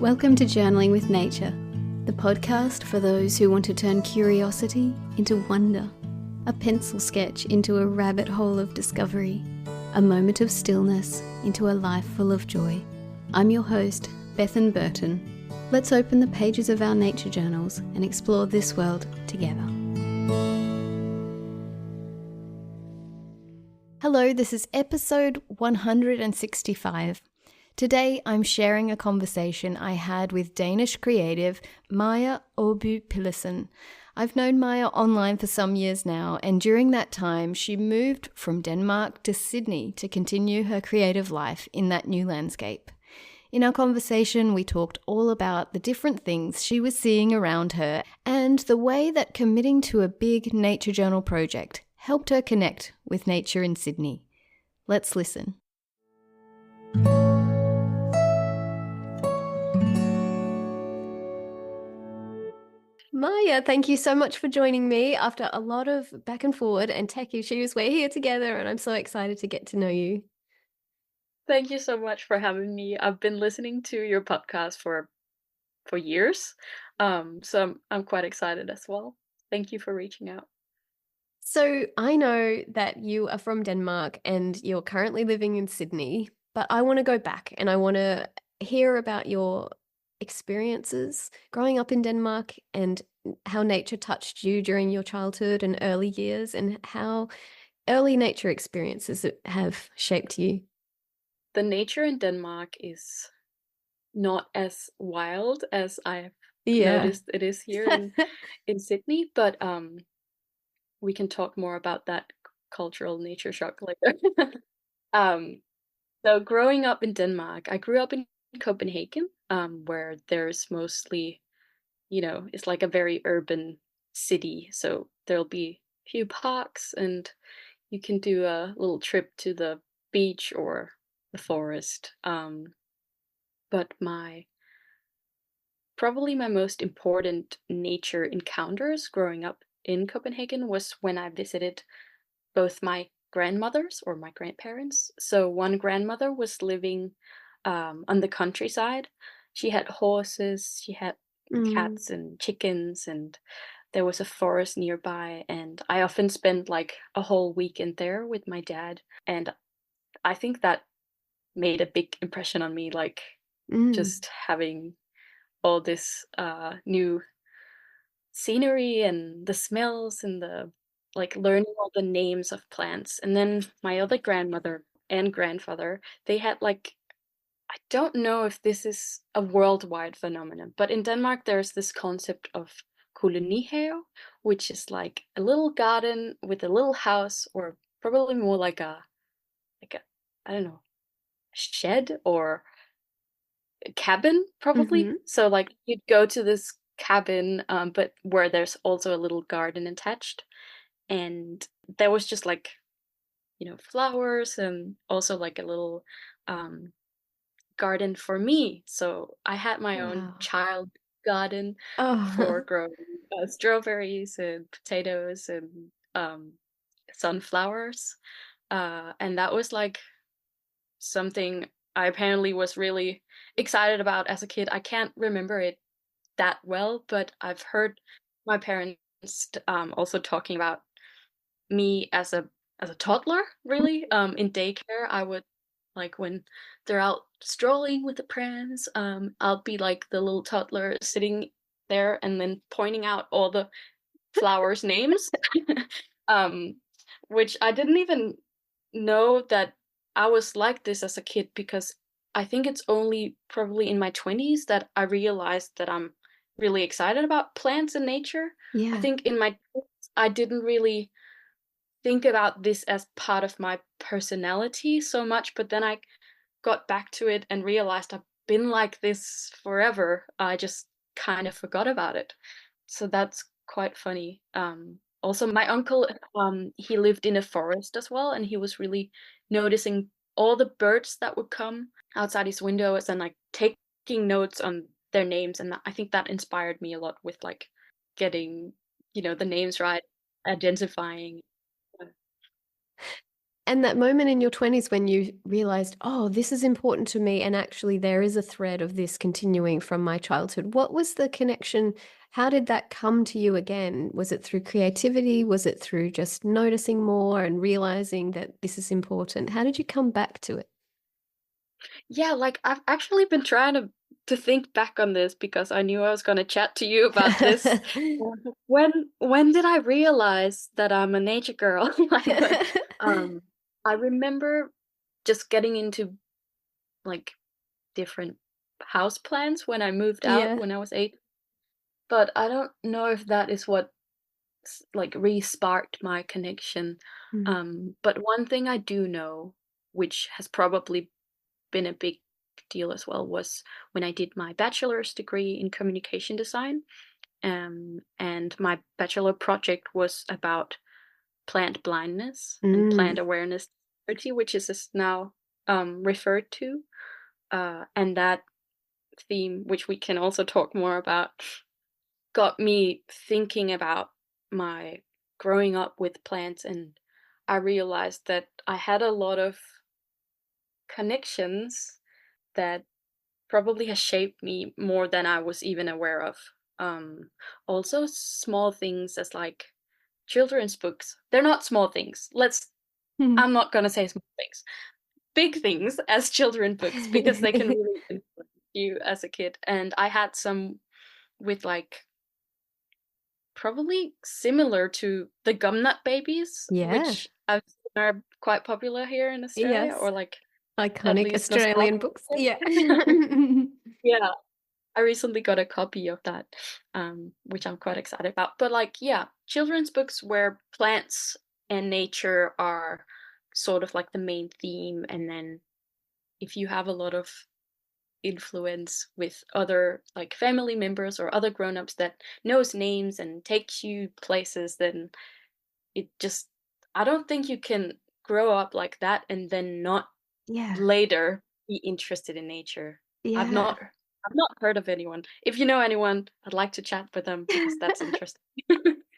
Welcome to Journaling with Nature, the podcast for those who want to turn curiosity into wonder, a pencil sketch into a rabbit hole of discovery, a moment of stillness into a life full of joy. I'm your host, Bethan Burton. Let's open the pages of our nature journals and explore this world together. Hello, this is episode 165. Today, I'm sharing a conversation I had with Danish creative Maja Pedersen. I've known Maja online for some years now, and during that time, she moved from Denmark to Sydney to continue her creative life in that new landscape. In our conversation, we talked all about the different things she was seeing around her and the way that committing to a big nature journal project helped her connect with nature in Sydney. Let's listen. Maja, thank you so much for joining me. After a lot of back and forward and tech issues, we're here together and I'm so excited to get to know you. Thank you so much for having me. I've been listening to your podcast for years, so I'm quite excited as well. Thank you for reaching out. So I know that you are from Denmark and you're currently living in Sydney, but I want to go back and I want to hear about your experiences growing up in Denmark and how nature touched you during your childhood and early years and how early nature experiences have shaped you. The nature in Denmark is not as wild as I've noticed it is here in Sydney, but we can talk more about that cultural nature shock later. um, so growing up in Denmark, I grew up in Copenhagen, where there's mostly, it's like a very urban city. So there'll be a few parks and you can do a little trip to the beach or the forest. But probably my most important nature encounters growing up in Copenhagen was when I visited both my grandmothers or my grandparents. So one grandmother was living on the countryside. She had horses, she had cats and chickens, and there was a forest nearby. And I often spent like a whole weekend there with my dad. And I think that made a big impression on me, like just having all this new scenery and the smells and the like learning all the names of plants. And then my other grandmother and grandfather, they had like, I don't know if this is a worldwide phenomenon, but in Denmark there's this concept of kolonihave, which is like a little garden with a little house, or probably more like a I don't know, shed or a cabin probably. So like you'd go to this cabin, but where there's also a little garden attached, and there was just like, flowers and also like a little garden for me. So I had my own child garden for growing strawberries and potatoes and sunflowers, and that was like something I apparently was really excited about as a kid. I can't remember it that well, but I've heard my parents also talking about me as a toddler, really. In daycare, I would, like, when they're out strolling with the parents, I'll be like the little toddler sitting there and then pointing out all the flowers' names, um, which I didn't even know that I was like this as a kid, because I think it's only probably in my 20s that I realized that I'm really excited about plants and nature. I think in my 20s, I didn't really think about this as part of my personality so much, but then I got back to it and realized I've been like this forever. I just kind of forgot about it. So that's quite funny. Also, my uncle, he lived in a forest as well, and he was really noticing all the birds that would come outside his windows and like taking notes on their names. And I think that inspired me a lot with like getting, the names right, identifying. And that moment in your 20s when you realized, oh, this is important to me, and actually there is a thread of this continuing from my childhood. What was the connection? How did that come to you again? Was it through creativity? Was it through just noticing more and realizing that this is important? How did you come back to it? Yeah, like I've actually been trying to think back on this because I knew I was going to chat to you about this. When did I realize that I'm a nature girl? Like um I remember just getting into like different house plans when I moved out Yeah. when I was 8, but I don't know if that is what like re-sparked my connection. Mm. But one thing I do know, which has probably been a big deal as well, was when I did my bachelor's degree in communication design. And my bachelor project was about plant blindness and plant Mm. awareness disability, which is now referred to. And that theme, which we can also talk more about, got me thinking about my growing up with plants. And I realized that I had a lot of connections that probably has shaped me more than I was even aware of. Um, Also, small things as like children's books. They're not small things. I'm not gonna say small things. Big things as children books because they can really influence you as a kid. And I had some with like probably similar to the Gumnut Babies, Yeah. which I've seen are quite popular here in Australia, Yes. or like at Iconic least nostalgic. Australian books. Yeah. Yeah. I recently got a copy of that, which I'm quite excited about. But like, yeah, children's books where plants and nature are sort of like the main theme, and then if you have a lot of influence with other like family members or other grown-ups that knows names and takes you places, then it just I don't think you can grow up like that and then not Yeah. later be interested in nature. I've Yeah. not I've not heard of anyone. If you know anyone, I'd like to chat with them because that's interesting.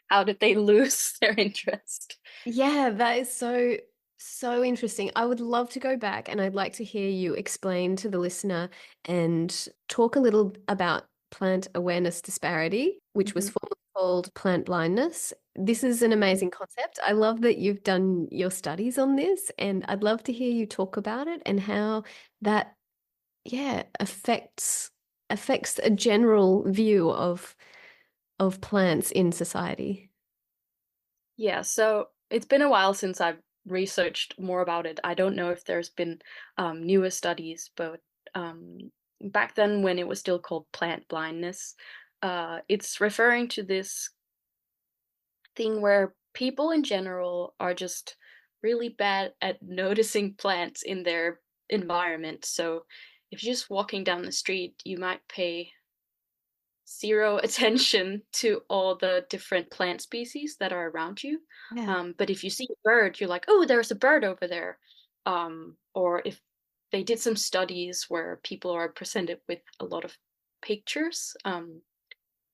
How did they lose their interest? Yeah, that is so interesting. I would love to go back and I'd like to hear you explain to the listener and talk a little about plant awareness disparity, which was Mhm. formerly called plant blindness. This is an amazing concept. I love that you've done your studies on this, and I'd love to hear you talk about it and how that, yeah, affects a general view of plants in society. Yeah, so it's been a while since I've researched more about it. I don't know if there's been newer studies, but back then when it was still called plant blindness, it's referring to this thing where people in general are just really bad at noticing plants in their environment. So if you're just walking down the street, you might pay zero attention to all the different plant species that are around you. Yeah. But if you see a bird, you're like, oh, there's a bird over there. Or if they did some studies where people are presented with a lot of pictures,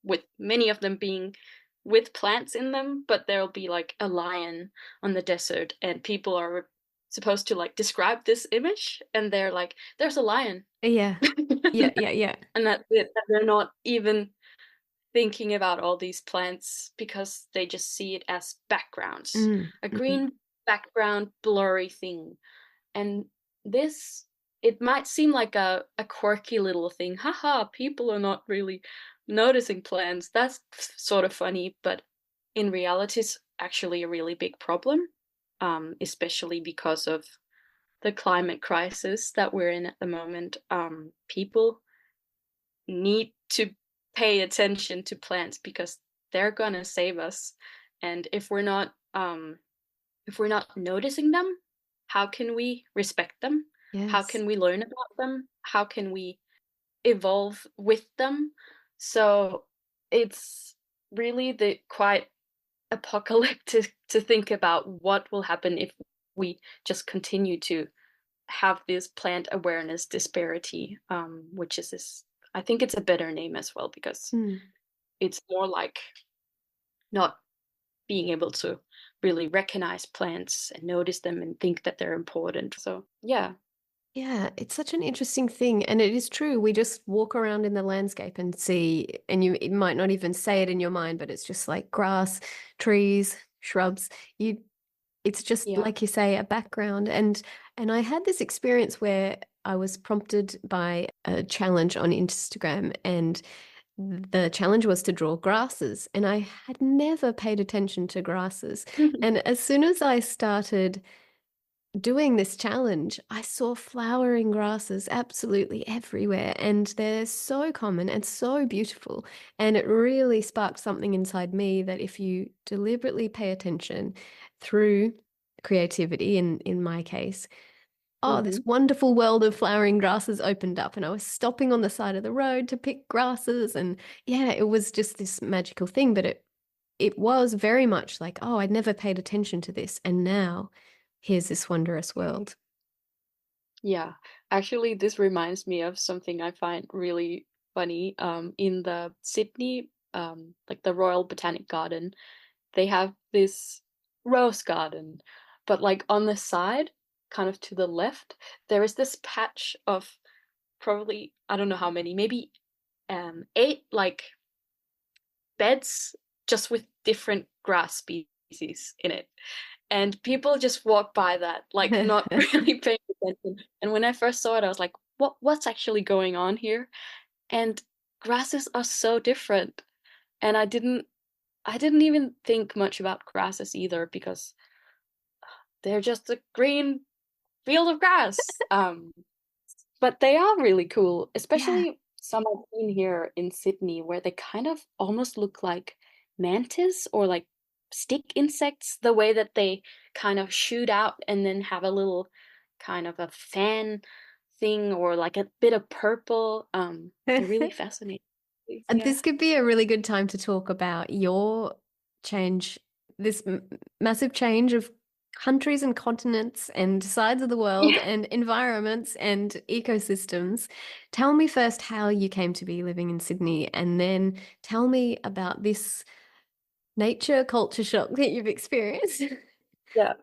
with many of them being with plants in them, but there'll be like a lion on the desert, and people are supposed to like describe this image, and they're like, there's a lion. Yeah. Yeah, yeah, yeah. And that's it. And they're not even thinking about all these plants because they just see it as backgrounds, Mm, a mm. green background, blurry thing. And this, it might seem like a quirky little thing. Haha, people are not really noticing plants. That's sort of funny, but in reality, it's actually a really big problem, especially because of the climate crisis that we're in at the moment. People need to pay attention to plants because they're gonna save us. And if we're not noticing them, how can we respect them? How Yes. can we learn about them? How can we evolve with them? So it's really the quite apocalyptic to think about what will happen if we just continue to have this plant awareness disparity, which is this. I think it's a better name as well because Mm. it's more like not being able to really recognize plants and notice them and think that they're important. So yeah. Yeah, it's such an interesting thing. And it is true. We just walk around in the landscape and see, and you it might not even say it in your mind, but it's just like grass, trees, shrubs. You it's just Yeah. like you say, a background. And I had this experience where I was prompted by a challenge on Instagram, and the challenge was to draw grasses. And I had never paid attention to grasses. And as soon as I started doing this challenge, I saw flowering grasses absolutely everywhere, and they're so common and so beautiful. And it really sparked something inside me that if you deliberately pay attention through creativity, in my case, oh, this Hmm. wonderful world of flowering grasses opened up, and I was stopping on the side of the road to pick grasses, and yeah, it was just this magical thing. But it was very much like, oh, I'd never paid attention to this, and now here's this wondrous world. Yeah, actually, this reminds me of something I find really funny. In the Sydney, like the Royal Botanic Garden, they have this rose garden, but like on the side, kind of to the left, there is this patch of probably, I don't know how many, maybe eight like beds just with different grass species in it. And people just walk by that, like not really paying attention. And when I first saw it, I was like, what's actually going on here? And grasses are so different. And I didn't even think much about grasses either because they're just a green field of grass. But they are really cool, Yeah. especially some I've seen here in Sydney where they kind of almost look like mantis or like stick insects, the way that they kind of shoot out and then have a little kind of a fan thing or like a bit of purple. They're really fascinating. And Yeah. this could be a really good time to talk about your change, this massive change of countries and continents and sides of the world Yeah. and environments and ecosystems. Tell me first how you came to be living in Sydney, and then tell me about this nature culture shock that you've experienced. Yeah.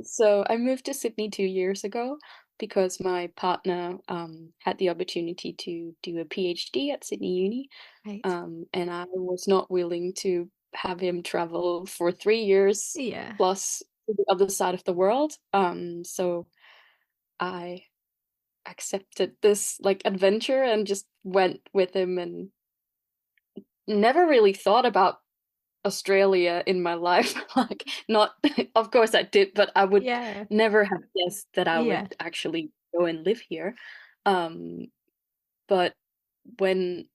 So I moved to Sydney 2 years ago because my partner had the opportunity to do a PhD at Sydney Uni. Right. And I was not willing to have him travel for 3 years Yeah. plus to the other side of the world. So I accepted this like adventure and just went with him and never really thought about Australia in my life. Like, not, of course I did, but I would Yeah. never have guessed that I would Yeah. actually go and live here. Um, but when,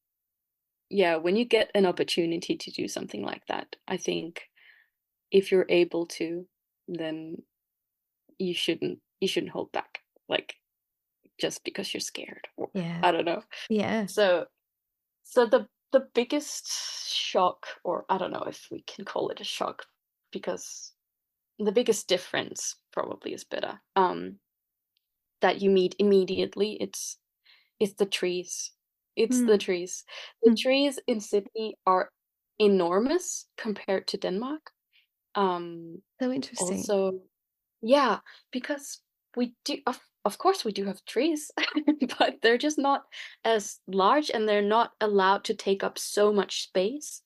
yeah, when you get an opportunity to do something like that, I think if you're able to, then you shouldn't hold back, like just because you're scared or Yeah. I don't know. Yeah. So the biggest shock, or I don't know if we can call it a shock, because the biggest difference probably is better. That you meet immediately, it's the trees. It's the Hmm. trees. The trees in Sydney are enormous compared to Denmark. Um, So interesting. Also, yeah, because we do, of course, we do have trees, but they're just not as large and they're not allowed to take up so much space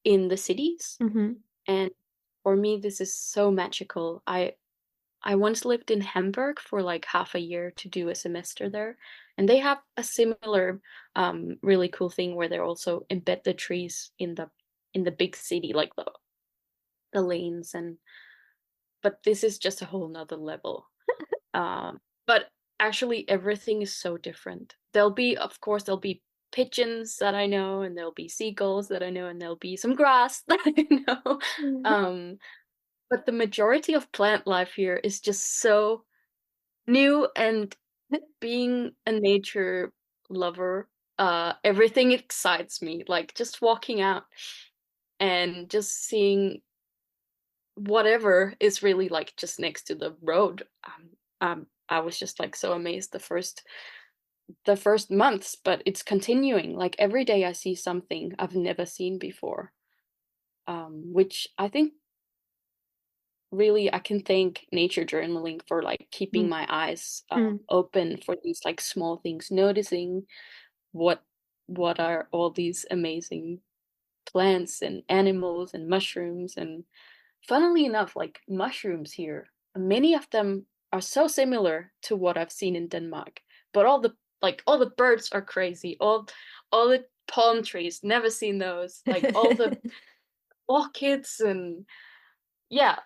in the cities. Hmm. And for me, this is so magical. I once lived in Hamburg for like half a year to do a semester there, and they have a similar really cool thing where they also embed the trees in the big city, like the lanes, and but this is just a whole nother level. But actually everything is so different. Of course, there'll be pigeons that I know, and there'll be seagulls that I know, and there'll be some grass that I know. Um, but the majority of plant life here is just so new, and being a nature lover, everything excites me. Like just walking out and just seeing whatever is really like just next to the road. I was just like so amazed the first months, but it's continuing. Like every day I see something I've never seen before, which I think really, I can thank nature journaling for like keeping Mm. my eyes Mm. open for these like small things, noticing what what are all these amazing plants and animals and mushrooms. And funnily enough, like mushrooms here, many of them are so similar to what I've seen in Denmark, but all the birds are crazy. All the palm trees, never seen those. Like all the orchids and yeah,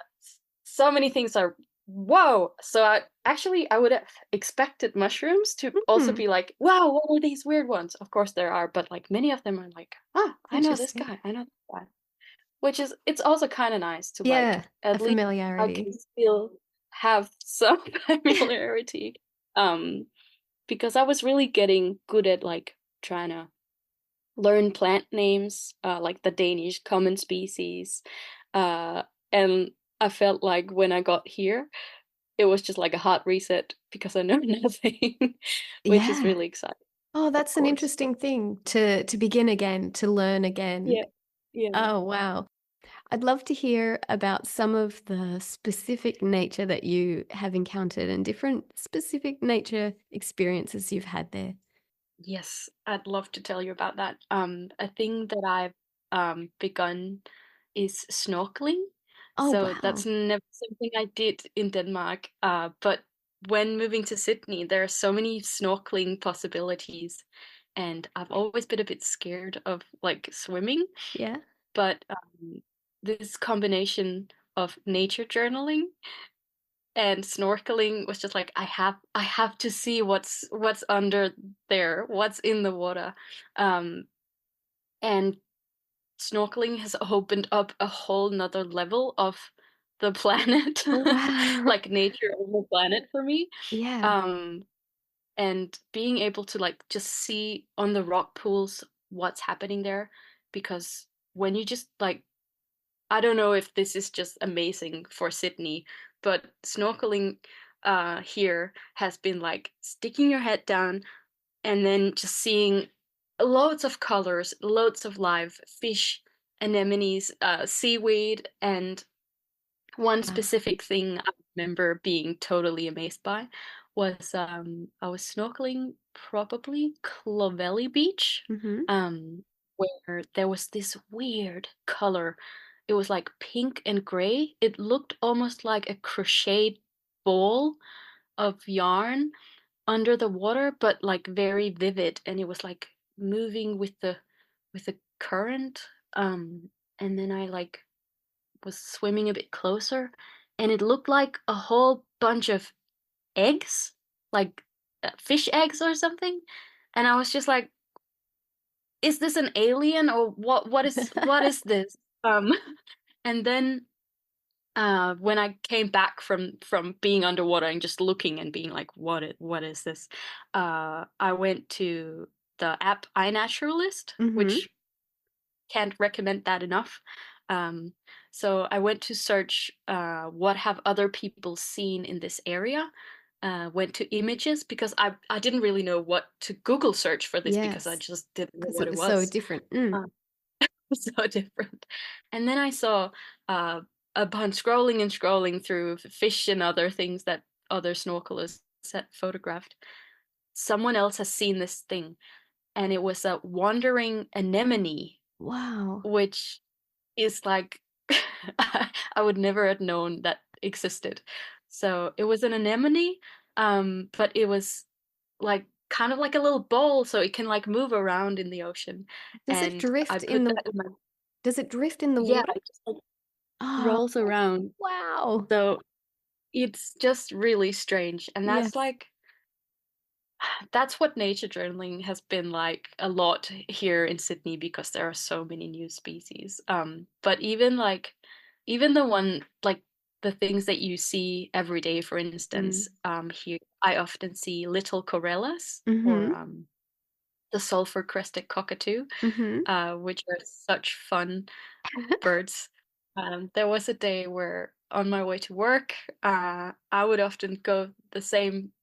so many things are whoa. So I would have expected mushrooms to also Mm. be like, wow, what are these weird ones? Of course there are, but like many of them are like, ah, I know this Interesting. guy, I know this guy. Which is it's also kind of nice to like Yeah, a at least I familiarity. can still have some familiarity. Um because I was really getting good at like trying to learn plant names, like the Danish common species. Uh, and I felt like when I got here, it was just like a hard reset because I know nothing, which is Yeah. really exciting, Oh, of that's an course. interesting thing to begin again, to learn again. Yeah, yeah. Oh, wow. I'd love to hear about some of the specific nature that you have encountered and different specific nature experiences you've had there. Yes, I'd love to tell you about that. A thing that I've begun is snorkeling. Oh, So that's wow. never something I did in Denmark. But when moving to Sydney, there are so many snorkeling possibilities, and I've always been a bit scared of like swimming. Yeah. But this combination of nature journaling and snorkeling was just like I have to see what's under there, what's in the water. Um and snorkeling has opened up a whole nother level of the planet, Wow. like nature on the planet for me. Yeah. Um and being able to like just see on the rock pools what's happening there, because when you just like I don't know if this is just amazing for Sydney, but snorkeling here has been like sticking your head down and then just seeing loads of colors, loads of live fish, anemones, seaweed, and one Wow. specific thing I remember being totally amazed by was I was snorkeling probably Clovelly Beach, Mhm. um, where there was this weird color. It was like pink and gray. It looked almost like a crocheted ball of yarn under the water, but like very vivid, and it was like moving with the current. And then I like was swimming a bit closer, and it looked like a whole bunch of eggs, like fish eggs or something. And I was just like, "Is this an alien or what? What is this?" Um, and then when I came back from being underwater and just looking and being like, what is this?" I went to the app iNaturalist, Mhm. which can't recommend that enough. Um, so I went to search what have other people seen in this area. Went to images because I didn't really know what to Google search for this because I Yes, just didn't know because what it it was so was. different. Mm. Uh, so different. And then I saw uh, upon scrolling and scrolling through fish and other things that other snorkelers had photographed, someone else has seen this thing, and it was a wandering anemone, Wow. which is like I would never have known that existed. So it was an anemone, but it was like kind of like a little ball, so it can like move around in the ocean. Does it And I drift in put the that in my does it drift in the yeah, water? it just like Oh, rolls around. wow. So it's just really strange. And Yes. that's what nature journaling has been like a lot here in Sydney because there are so many new species. But even like even the one like the things that you see every day, for Mm. instance, here I often see little corellas or Mhm. the sulfur crested cockatoo, Mhm. which are such fun birds. There was a day where on my way to work, I would often go the same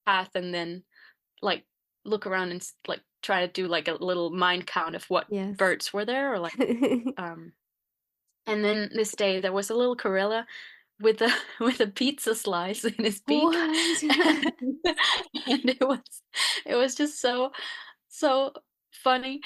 path and then like look around and like try to do like a little mind count of what Yes. birds were there or like um and then this day there was a little corella with a with a pizza slice in his beak. What? And it was just so funny.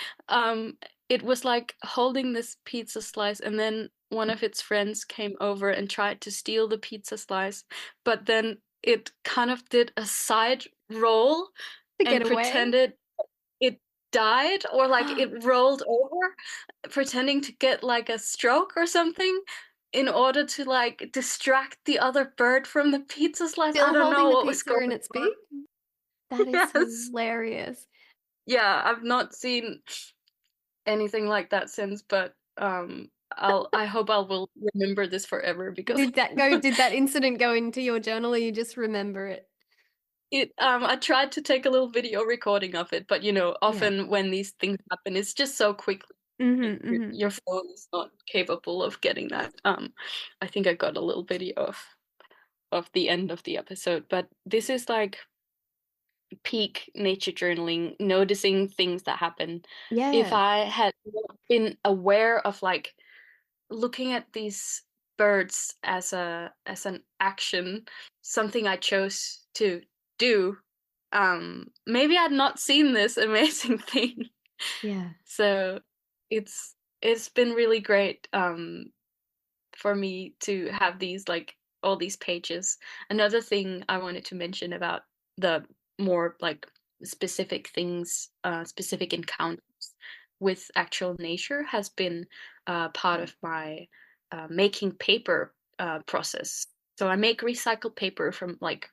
It was like holding this pizza slice, and then one of its friends came over and tried to steal the pizza slice, but then it kind of did a side roll To and get away? pretended it died, or like it rolled over, pretending to get like a stroke or something in order to like distract the other bird from the pizza slice. I Still don't know holding the what was pizza going in its on. beak? That is Yes. hilarious. Yeah, I've not seen anything like that since, but I hope I will remember this forever because Did that incident go into your journal, or you just remember it? I tried to take a little video recording of it, but Yeah. often when these things happen, it's just so quickly. Mhm, mhm. Your phone is not capable of getting that. I think I got a little video of the end of the episode, but this is like peak nature journaling, noticing things that happen. If Yeah. I had not been aware of like looking at these birds as an action, something I chose to do, maybe I'd not seen this amazing thing. Yeah. So it's been really great for me to have these like all these pages. Another thing I wanted to mention about the more like specific things, specific encounters with actual nature has been part of my making paper process. So I make recycled paper from like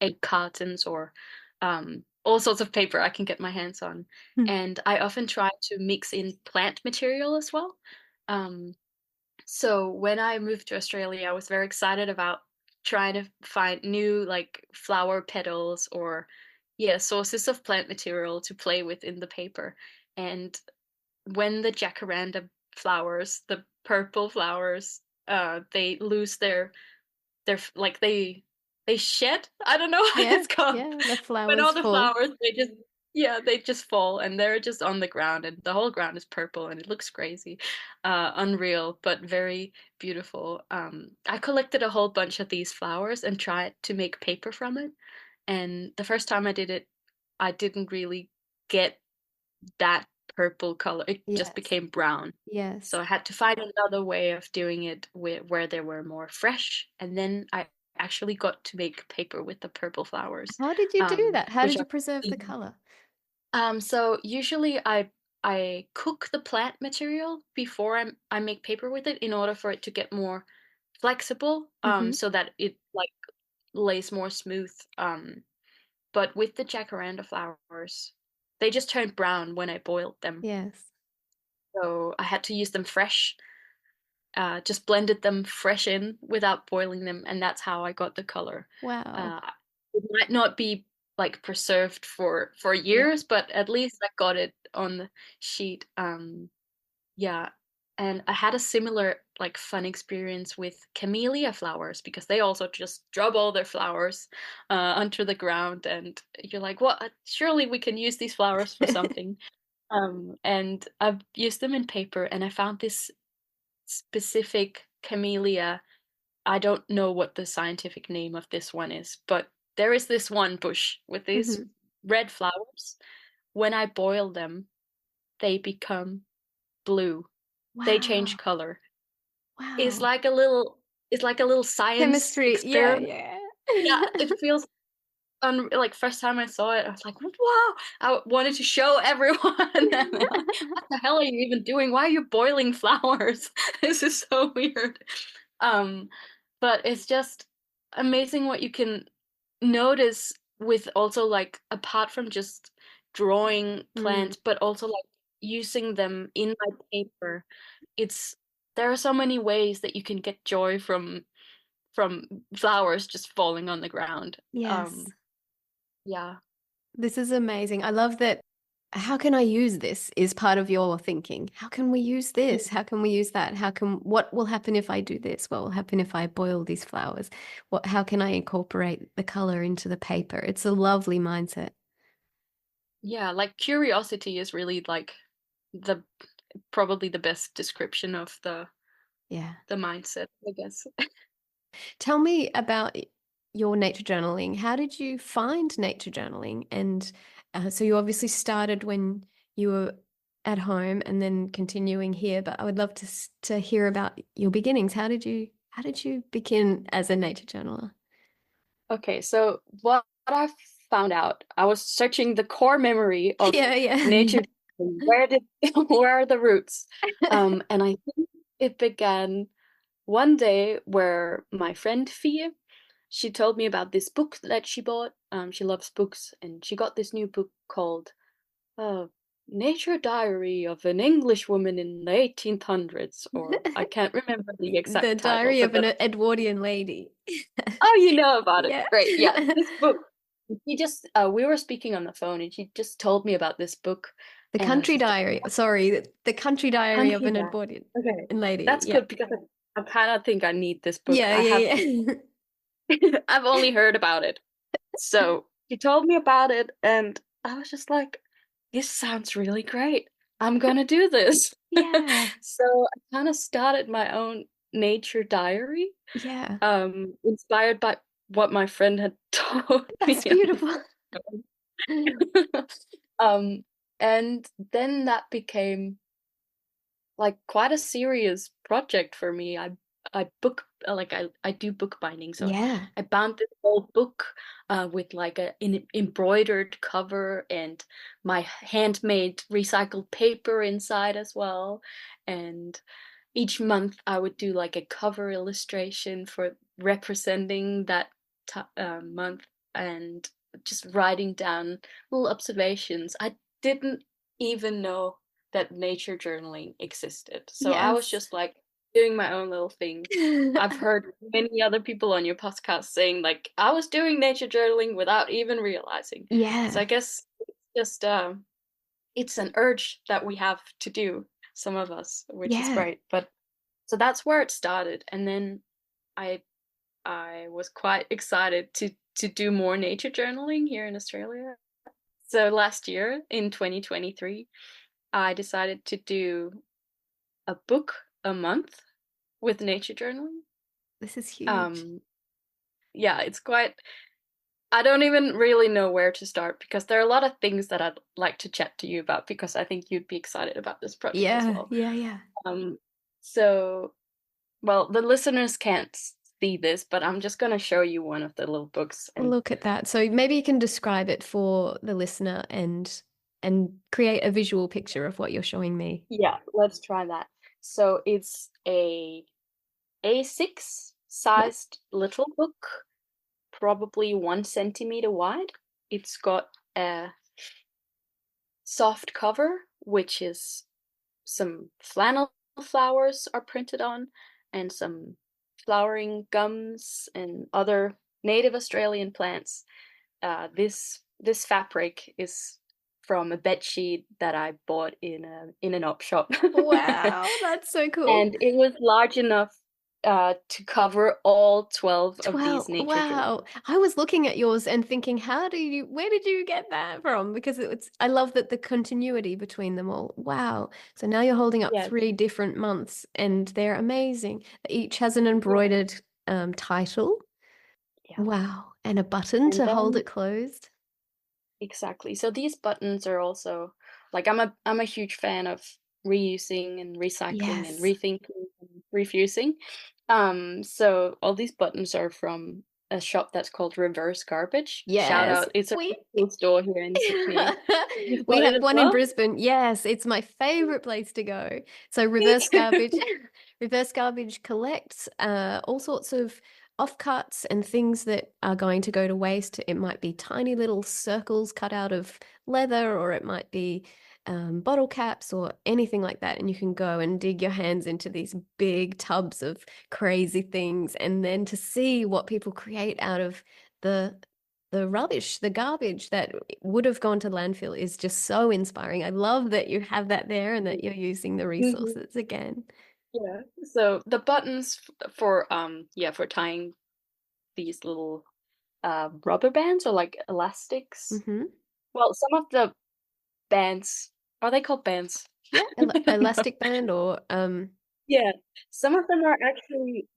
egg cartons or all sorts of paper I can get my hands on. Hmm. And I often try to mix in plant material as well. Um, so when I moved to Australia, I was very excited about trying to find new like flower petals or yeah, sources of plant material to play with in the paper. And when the jacaranda flowers, the purple flowers, they lose like they shed. I don't know what Yeah, it's called. yeah, the When all flowers the fall. flowers, they just fall and they're just on the ground and the whole ground is purple and it looks crazy, unreal, but very beautiful. I collected a whole bunch of these flowers and tried to make paper from it. And the first time I did it, I didn't really get that purple color. It just Yes, became brown. So yes. I had to find another way of doing it where they were more fresh. And then I actually got to make paper with the purple flowers, How did you do that? How which did you are preserve the color? so usually I cook the plant material before I make paper with it in order for it to get more flexible, Hmm. so that it like lays more smooth. But with the jacaranda flowers, they just turned brown when I boiled them. Yes. So I had to use them fresh, just blended them fresh in without boiling them, and that's how I got the color. Wow. Uh, it might not be like preserved for Yeah. years, but at least I got it on the sheet. Yeah, and I had a similar like fun experience with camellia flowers because they also just drop all their flowers onto the ground, and you're like, "What? Surely we can use these flowers for something." And I've used them in paper, and I found this specific camellia. I don't know what the scientific name of this one is, but there is this one bush with these Hmm. red flowers. When I boil them, they become blue. They change Wow. color. It's Wow. like a little it's like a little science Chemistry. Yeah, experiment. yeah. Yeah, it feels like first time I saw it, I was like, "Wow!" I wanted to show everyone. And they're like, "What the hell are you even doing? Why are you boiling flowers? This is so weird." Um, but it's just amazing what you can notice with also like apart from just drawing Mm, plants, but also like using them in my paper. It's there are so many ways that you can get joy from flowers just falling on the ground. yes. Yeah. This is amazing. I love that. How can I use this is part of your thinking. How can we use this? How can we use that? What will happen if I do this? What will happen if I boil these flowers? How can I incorporate the color into the paper? It's a lovely mindset. Yeah, like curiosity is really like the probably the best description of Yeah. the mindset, I guess. Tell me about your nature journaling. How did you find nature journaling? And so you obviously started when you were at home and then continuing here, but I would love to hear about your beginnings. How did you begin as a nature journaler? Okay, so what I found out, I was searching the core memory of Yeah, yeah. nature. Where did where are the roots? And I think it began one day where my friend Fia, she told me about this book that she bought. She loves books, and she got this new book called uh, Nature Diary of an English Woman in the 1800s, or I can't remember the The exact title, Diary but of an that's, Edwardian Lady. oh, you know about it. Yeah. Great. Yeah, this book. She just, we were speaking on the phone, and she just told me about this book, The and I was Country just Diary. Sorry, the Country Diary of country an back. Edwardian Okay, Lady. that's Yeah. good because I kind of think I need this book. Yeah, I have, yeah, yeah. I've only heard about it. So she told me about it, and I was just like, this sounds really great. I'm gonna do this. Yeah. So I kind of started my own nature diary, Yeah. inspired by what my friend had told me That's on the beautiful. phone. And then that became like quite a serious project for me. I book like I do bookbinding, so Yeah. I bound this whole book with like an embroidered cover and my handmade recycled paper inside as well. And each month I would do like a cover illustration for representing that month, and just writing down little observations. I didn't even know that nature journaling existed. So I was Yes. just like doing my own little thing. I've heard many other people on your podcast saying like I was doing nature journaling without even realizing. So Yeah. I guess it's just it's an urge that we have to do, some of us, which is Yeah. great. But so that's where it started, and then I I was quite excited to do more nature journaling here in Australia. So last year in 2023, I decided to do a book a month with nature journaling. This is huge. Um, yeah, it's quite. I don't even really know where to start because there are a lot of things that I'd like to chat to you about because I think you'd be excited about this project as Yeah. well. Yeah. Yeah. Um, so well, the listeners can't see this, but I'm just gonna show you one of the little books and Look at that. So maybe you can describe it for the listener and create a visual picture of what you're showing me. yeah, let's try that. So it's a A6 Yeah. sized little book, probably 1 centimeter wide. It's got a soft cover, which is some flannel flowers are printed on, and some flowering gums and other native Australian plants. This fabric is from a bed sheet that I bought in an op shop, Wow, that's so cool. and it was large enough to cover all 12 of these 12. nature journals. Wow. I was looking at yours and thinking, where did you get that from? Because I love that the continuity between them all. Wow. So now you're holding up Yeah, three different months and they're amazing. Each has an yeah, embroidered title. yeah. Wow. And a button And to hold then it closed. exactly. So these buttons are also like I'm a huge fan of reusing and recycling and Yes. rethinking and refusing. So all these buttons are from a shop that's called Reverse Garbage. Shout Yes. out. It's a We really cool store here in Sydney. You've we got it have as one in well? Brisbane. Yes, it's my favorite place to go. So reverse garbage, reverse garbage collects all sorts of offcuts and things that are going to go to waste. It might be tiny little circles cut out of leather, or it might be bottle caps or anything like that. And you can go and dig your hands into these big tubs of crazy things, and then to see what people create out of the rubbish, the garbage that would have gone to landfill is just so inspiring. I love that you have that there and that you're using the Mhm. resources again. Yeah. So the buttons for yeah, for tying these little rubber bands or like elastics. Hmm. Well, some of the bands, are they called bands? Yeah, I don't know. elastic band or Yeah, some of them are actually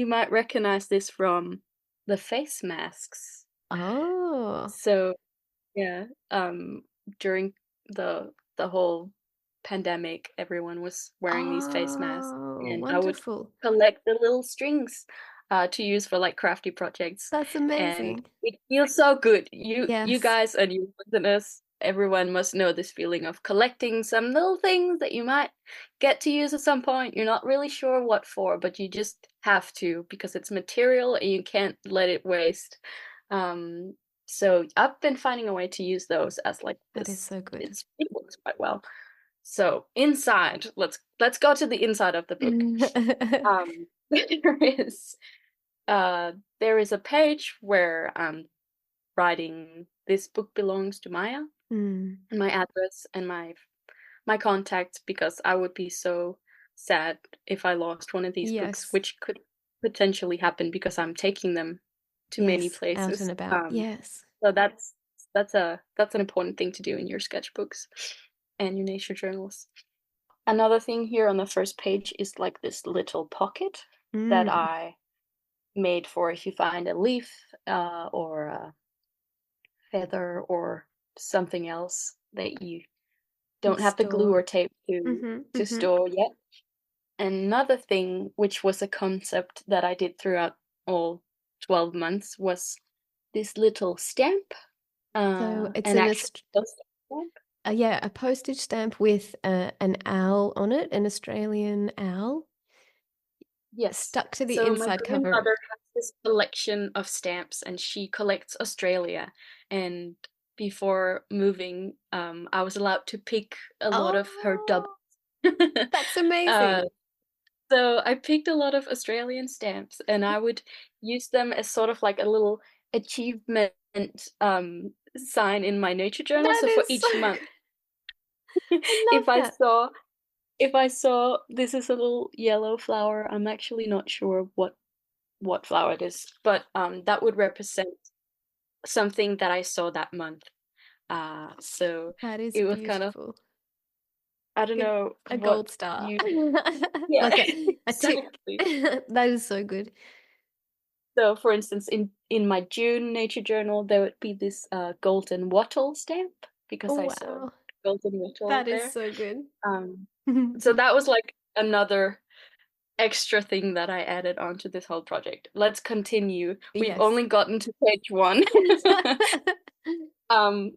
you might recognize this from the face masks. Oh. So yeah, during the whole pandemic, everyone was wearing these face masks, Oh, and I would wonderful. collect the little strings to use for like crafty projects, That's and amazing. it feels so good. You Yes, guys and you listeners, everyone must know this feeling of collecting some little things that you might get to use at some point. You're not really sure what for, but you just have to because it's material and you can't let it waste. Um, so I've been finding a way to use those as like that is this. so good. It works quite well. So inside, let's go to the inside of the book. Um, there is uh there is a page where I'm writing this book belongs to Maja, Mm, and my address and my contact, because I would be so sad if I lost one of these books, yes, which could potentially happen because I'm taking them to many yes, out and places. about. Yes. So that's an important thing to do in your sketchbooks and your nature journals. Another thing here on the first page is like this little pocket that Mm, I made for if you find a leaf or a feather or something else that you and don't have the glue store. or tape Mhm, to mhm. store yet. Another thing, which was a concept that I did throughout all 12 months, was this little stamp, So it's an an actual postage stamp. yeah, a postage stamp with an owl on it, an Australian owl, Yes. stuck to the So my inside cover. grandmother has this collection of stamps and she collects Australia. And before moving, I was allowed to pick a lot of her Oh, doubles. that's uh, amazing. so I picked a lot of Australian stamps and I would use them as sort of like a little achievement sign in my nature journal. That So for is so, each month, I love if I that. saw if I saw this is a little yellow flower, I'm actually not sure what flower it is, but that would represent something that I saw that month. So That is it was kind of, beautiful. I don't Good, know a what gold star. you, yeah, Like a tick. exactly. That is so good. So for instance, in my June nature journal, there would be this golden wattle stamp because Oh, I saw wow. golden wattle That is there. so good. Um, so that was like another extra thing that I added onto this whole project. Let's continue. We've Yes. only gotten to page one.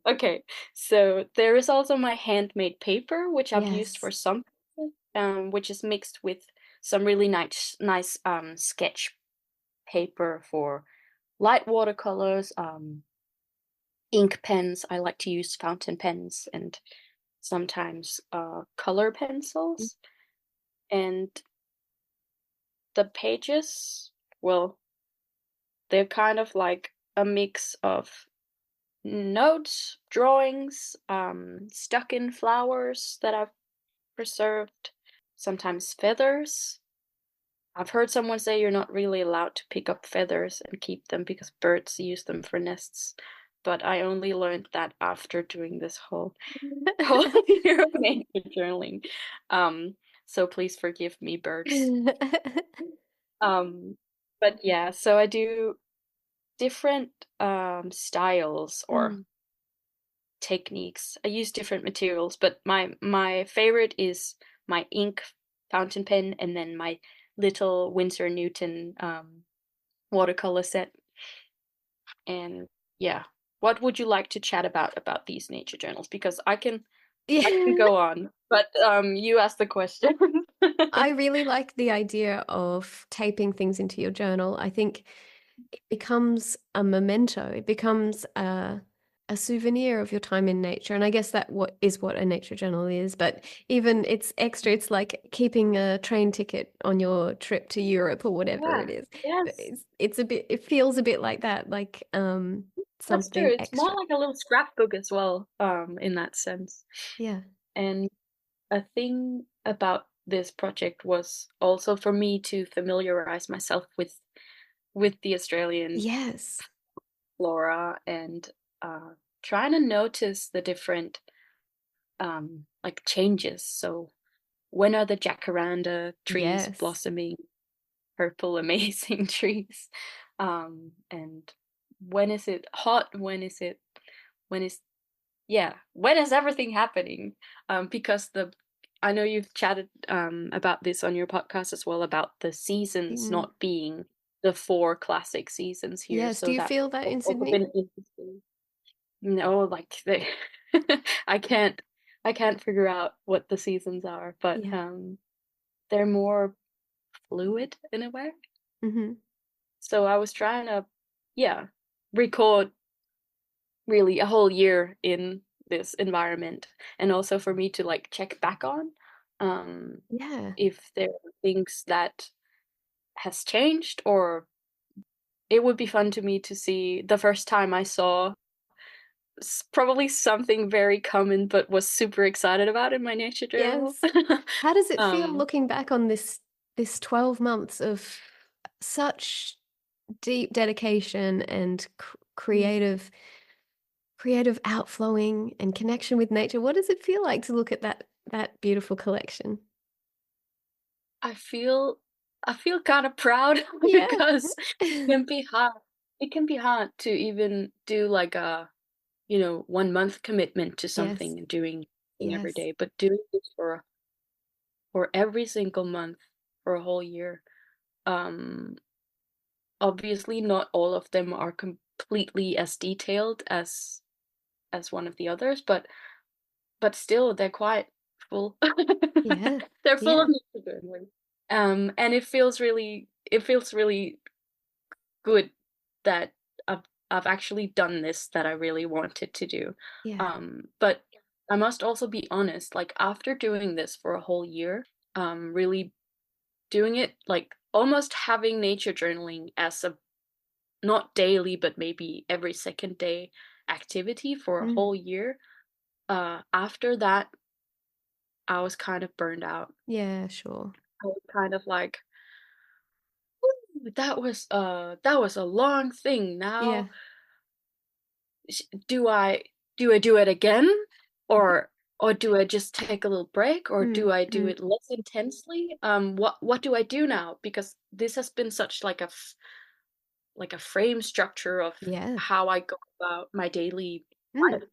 Okay, so there is also my handmade paper, which I've used for Yes. some, which is mixed with some really nice sketch paper for light watercolors, ink pens. I like to use fountain pens and sometimes color pencils. And the pages, well, they're kind of like a mix of notes, drawings, stuck in flowers that I've preserved, sometimes feathers. I've heard someone say you're not really allowed to pick up feathers and keep them because birds use them for nests. But I only learned that after doing this whole year of nature journaling. Um, so please forgive me, birds. Um, but yeah, so I do different styles or Mm. techniques. I use different materials, but my favorite is my ink fountain pen and then my little Winsor Newton watercolor set. And yeah, what would you like to chat about these nature journals? Because I can Yeah. go on, but you asked the question. I really like the idea of taping things into your journal. I think it becomes a memento. It becomes a souvenir of your time in nature. And I guess that what a nature journal is. But even it's extra. It's like keeping a train ticket on your trip to Europe or whatever Yeah. it is. Yes, It's a bit. It feels a bit like that. Like that's true. something It's more extra. like a little scrapbook as well, in that sense. Yeah. And a thing about this project was also for me to familiarize myself with the Australian Yes. flora and trying to notice the different like changes. So when are the jacaranda trees Yes. blossoming? purple, amazing trees. And when is it hot? When is yeah, when is everything happening? Because I know you've chatted about this on your podcast as well about the seasons Mm. not being the four classic seasons here. Yes. Do So you that feel that has in also Sydney? been interesting. No, like they I can't I can't figure out what the seasons are, but Yeah. they're more fluid in a way. Mm-hmm. So I was trying to, yeah, record really a whole year in this environment, and also for me to like check back on um Yeah. if there are things that has changed, or it would be fun to me to see the first time I saw probably something very common but was super excited about in my nature journal. Yes. How does it feel um looking back on this 12 months of such deep dedication and mm, creative outflowing and connection with nature? What does it feel like to look at that beautiful collection? I feel I feel kind of proud Yeah. because it can be hard to even do like a 1 month commitment to Yes. something and doing thing every Yes. day, but doing this for every single month for a whole year. Um, Obviously, not all of them are completely as detailed as one of the others, but still, they're quite full. Yeah. They're full Yeah. of nature journaling. And it feels really good that I've actually done this that I really wanted to do. Yeah. But I must also be honest, like after doing this for a whole year, really doing it like almost having nature journaling as a not daily, but maybe every second day activity for a Mm. whole year. After that, I was kind of burned out. Yeah, sure. I was kind of like, "Ooh, that was a long thing. Yeah. Now do I do it again, or do I just take a little break, or Mm. do I do Mm. it less intensely? What do I do now? Because this has been such like a frame structure of Yeah. how I go about my daily Mm. life.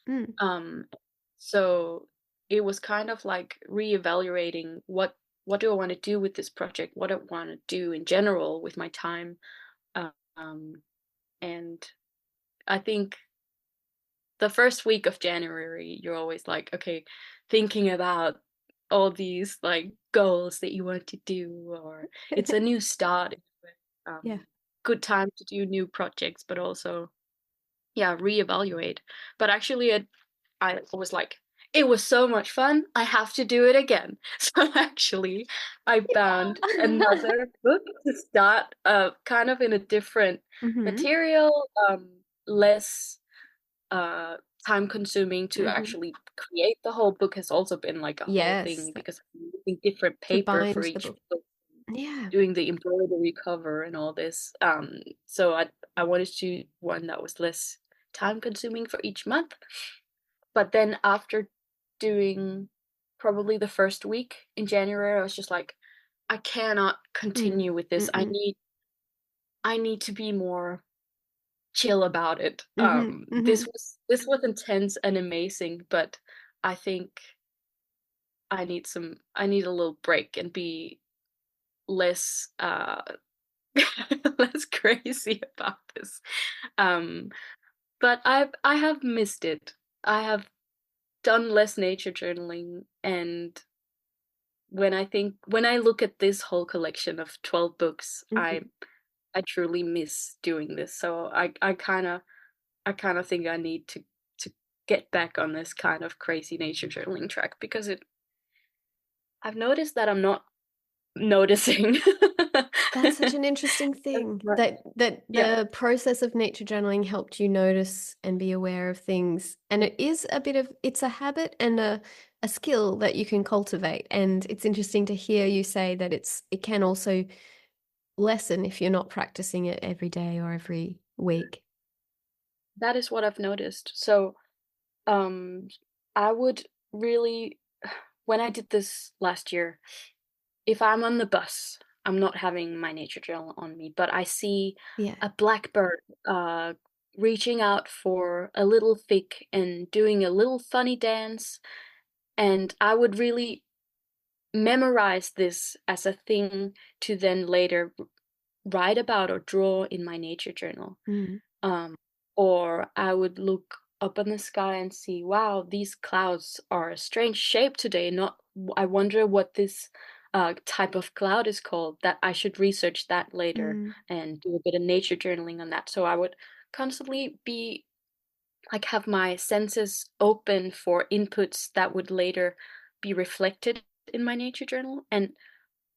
Mm. Um, so it was kind of like reevaluating what do I want to do with this project? What do I want to do in general with my time? Um, and I think the first week of January, you're always like, okay, thinking about all these like goals that you want to do, or it's a new start. Yeah. Um, Good time to do new projects, but also, yeah, reevaluate. But actually, I was like, it was so much fun. I have to do it again. So actually, I found Yeah. another book to start, kind of in a different Mhm. material, less uh time consuming to Mhm. actually create. The whole book has also been like a whole Yes, thing because I'm using different to paper for bind the each book. book, Yeah. doing the embroidery cover and all this. So I wanted to do one that was less time consuming for each month. But then after doing probably the first week in January, I was just like, I cannot Mm. continue with this. Mm-mm. I need to be more chill about it. Mhm. Mhm. This was intense and amazing, but I think I need a little break and be less less crazy about this. Um but I have missed it. I have done less nature journaling, and when I look at this whole collection of 12 books, Mhm. I truly miss doing this. So I kind of think I need to get back on this kind of crazy nature journaling track, because it I've noticed that I'm not noticing. That's such an interesting As thing much. that Yeah, the process of nature journaling helped you notice and be aware of things. And it is a bit of it's a habit and a skill that you can cultivate. And it's interesting to hear you say that it can also lessen if you're not practicing it every day or every week. that is what I've noticed. So, um, I would really when I did this last year, if I'm on the bus I'm not having my nature journal on me, but I see Yeah. a blackbird reaching out for a little fig and doing a little funny dance, and I would really memorize this as a thing to then later write about or draw in my nature journal. Mm. Um, or I would look up in the sky and see, wow, these clouds are a strange shape today. Not, I wonder what this type of cloud is called. That I should research that later Mm. and do a bit of nature journaling on that. So I would constantly be like have my senses open for inputs that would later be reflected in my nature journal. And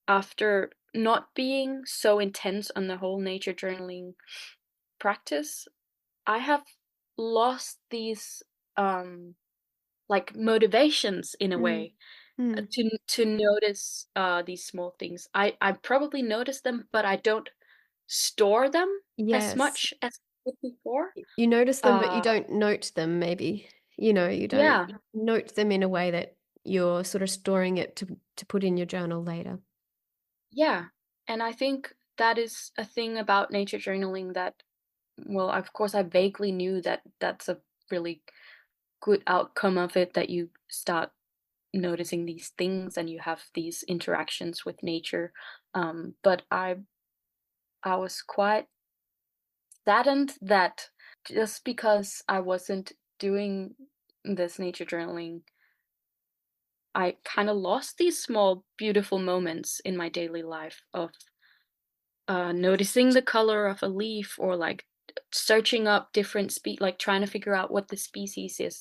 after not being so intense on the whole nature journaling practice, I have lost these like motivations in a Mm. way Mm. to notice these small things. I probably notice them, but I don't store them as Yes. much as I did before. You notice them, but you Uh, don't note them, maybe. You don't yeah, note them in a way that you're sort of storing it to put in your journal later. yeah, and I think that is a thing about nature journaling that, well, of course, I vaguely knew that that's a really good outcome of it, that you start noticing these things and you have these interactions with nature. But I was quite saddened that just because I wasn't doing this nature journaling, I kind of lost these small, beautiful moments in my daily life of noticing the color of a leaf, or like searching up different like trying to figure out what the species is.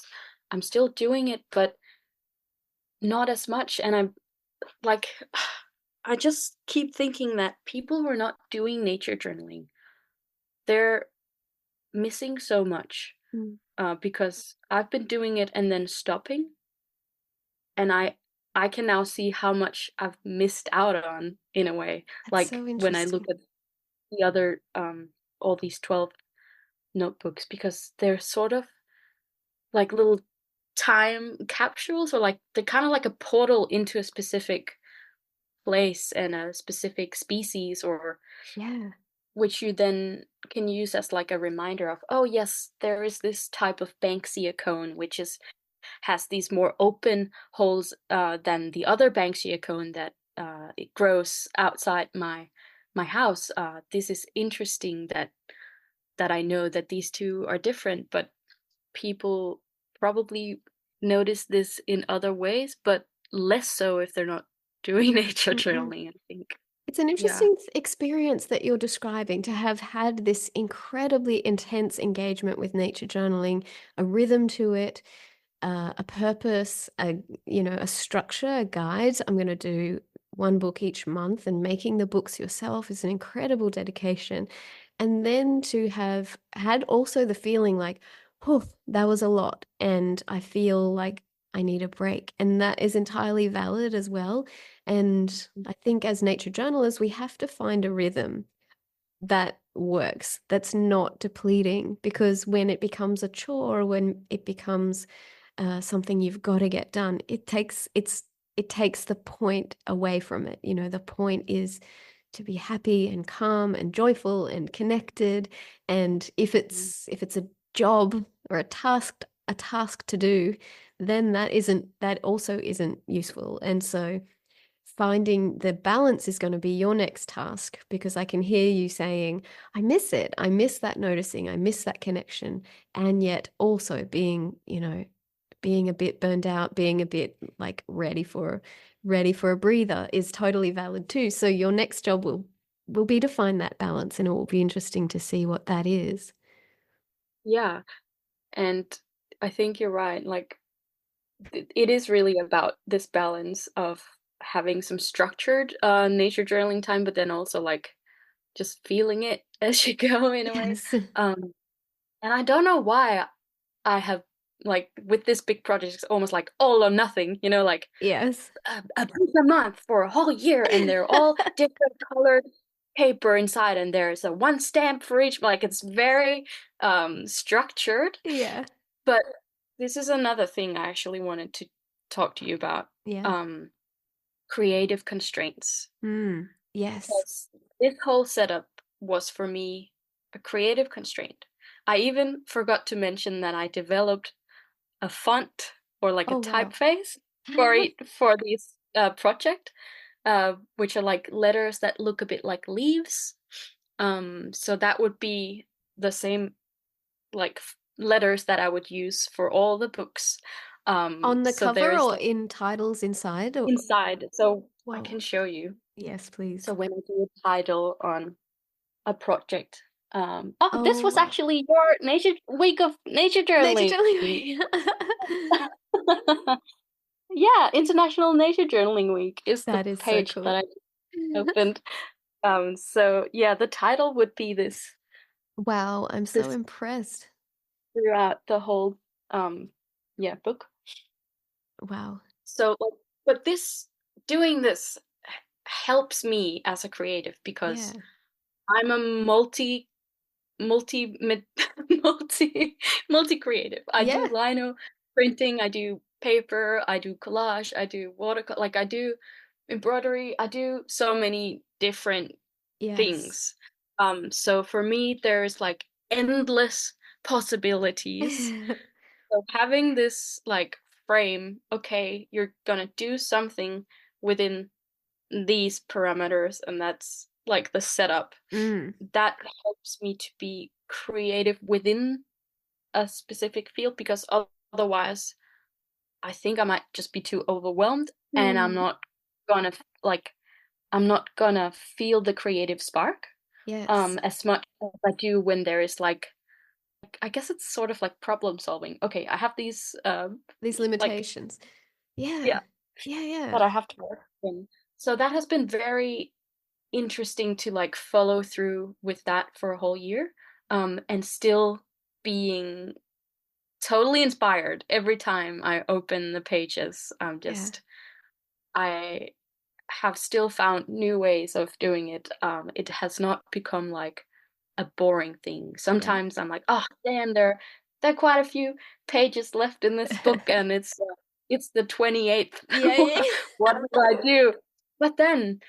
I'm still doing it, but not as much. And I'm like, I just keep thinking that people who are not doing nature journaling, they're missing so much, Mm. because I've been doing it and then stopping, and I can now see how much I've missed out on in a way. That's Like so when I look interesting. at the other all these 12 notebooks, because they're sort of like little time capsules, or like they're kind of like a portal into a specific place and a specific species, or Yeah. which you then can use as like a reminder of, oh yes, there is this type of Banksia cone, which is has these more open holes than the other Banksia cone that it grows outside my house. This is interesting that I know that these two are different, but people probably notice this in other ways, but less so if they're not doing nature Mm-mm. journaling, I think. It's an Yeah. interesting experience that you're describing, to have had this incredibly intense engagement with nature journaling, a rhythm to it, a purpose, a structure, a guide. I'm going to do one book each month, and making the books yourself is an incredible dedication. And then to have had also the feeling like, oh, that was a lot, and I feel like I need a break. And that is entirely valid as well. And I think as nature journalists, we have to find a rhythm that works, that's not depleting, because when it becomes a chore, when it becomes something you've got to get done, it takes the point away from it. The point is to be happy and calm and joyful and connected. And Mhm. if it's a job or a task to do, then that also isn't useful. And so finding the balance is going to be your next task, because I can hear you saying, I miss it. I miss that noticing. I miss that connection. And yet also being a bit burned out, being a bit like ready for a breather is totally valid too. So your next job will be to find that balance, and it will be interesting to see what that is. Yeah, and I think you're right. Like it is really about this balance of having some structured nature journaling time, but then also like just feeling it as you go in a way. Yes. Um, and I don't know why I have like with this big project, it's almost like all or nothing, like Yes. a book a month for a whole year, and they're all different colored paper inside, and there's a one stamp for each. Like it's very structured. Yeah. But this is another thing I actually wanted to talk to you about. Yeah. Um, creative constraints. Mm. Yes. because this whole setup was for me a creative constraint. I even forgot to mention that I developed a font or like a Oh, wow. typeface for this project, which are like letters that look a bit like leaves. So that would be the same like letters that I would use for all the books. On the So there cover is or like in titles inside? Or inside. So I wow. can show you. Yes, So please. when I do a title on a project, oh, this Oh, was wow. actually your nature week of nature Nature journaling. Journaling. Yeah, International Nature Journaling Week is the That is so page that cool. I opened. So yeah, the title would be Wow, I'm so this impressed. throughout the whole um yeah book. Wow. So like, but this doing this helps me as a creative because Yeah. I'm a multi mid multi creative. I do Yeah. lino printing, I do paper, I do collage, I do watercolor, like I do embroidery, I do so many different Yes. things. So for me there's like endless possibilities. So having this like frame, okay, you're gonna do something within these parameters and that's like the setup Mm. that helps me to be creative within a specific field because otherwise I think I might just be too overwhelmed and Mm. gonna f- like I'm not gonna feel the creative spark Yes. as much as I do when there is like I guess it's sort of like problem solving. Okay, I have these These like limitations. Yeah. yeah Yeah, yeah. that I have to work in. So that has been very interesting to like follow through with that for a whole year and still being totally inspired every time I open the pages. Yeah. I have still found new ways of doing it. It has not become like a boring thing. Yeah. Sometimes I'm like, oh damn, there are quite a few pages left in this book, and it's the 28th. Yeah, yeah. What do I do? But then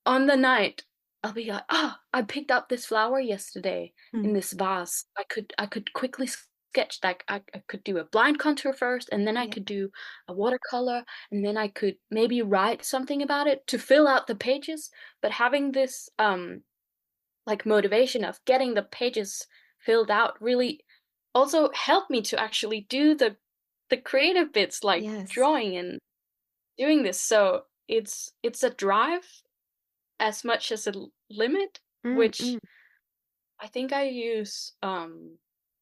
on the night, I'll be like, "Oh, I picked up this flower yesterday in Mm. this vase. I could quickly sketch like I could do a blind contour first, and then I Yeah. could do a watercolor, and then I could maybe write something about it to fill out the pages. But having this like motivation of getting the pages filled out really also helped me to actually do the creative bits like Yes. drawing and doing this. So it's a drive as much as a limit, Mm, which mm. I think I use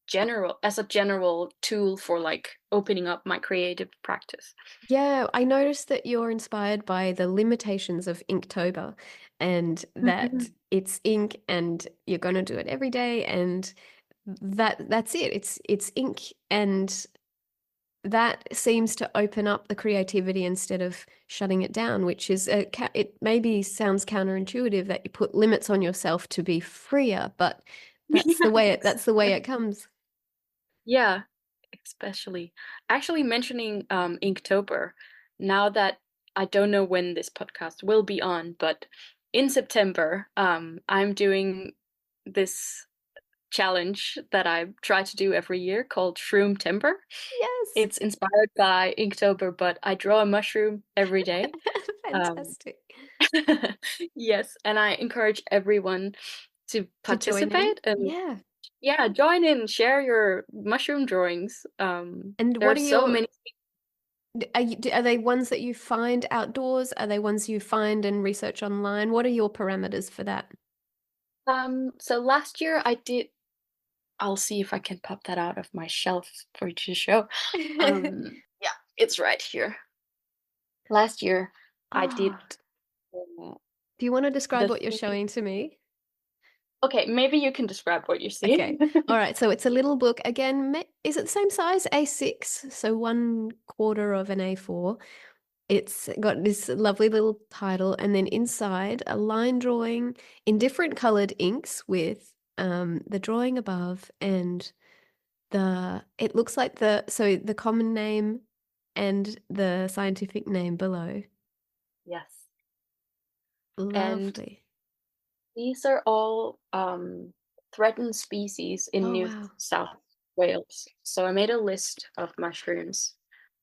general as a general tool for like opening up my creative practice. Yeah, I noticed that you're inspired by the limitations of Inktober and that Mhm. it's ink and you're going to do it every day and that's it. It's ink and that seems to open up the creativity instead of shutting it down, which is it maybe sounds counterintuitive that you put limits on yourself to be freer, but Yes. that's the way it comes. Yeah, especially. Actually mentioning Inktober, now that I don't know when this podcast will be on, but in September, I'm doing this challenge that I try to do every year called Shroom Timber. Yes. It's inspired by Inktober, but I draw a mushroom every day. Um, Fantastic. yes, and I encourage everyone to To join in. participate and Yeah. yeah, join in, share your mushroom drawings. And There what are are so your many. are they ones that you find outdoors? Are they ones you find and research online? What are your parameters for that? So last year I did. I'll see if I can pop that out of my shelf for you to show. Yeah, it's right here. Last year I did Oh, uh, do you want to describe the what you're theme. showing to me? Okay, maybe you can describe what you see. Okay. All right. So it's a little book. Again, is it the same size? A6, so 1/4 of an A4. It's got this lovely little title, and then inside a line drawing in different colored inks with the drawing above and it looks like the common name and the scientific name below. Yes. And Lovely. These are all threatened species in Oh, New wow. South Wales. So I made a list of mushrooms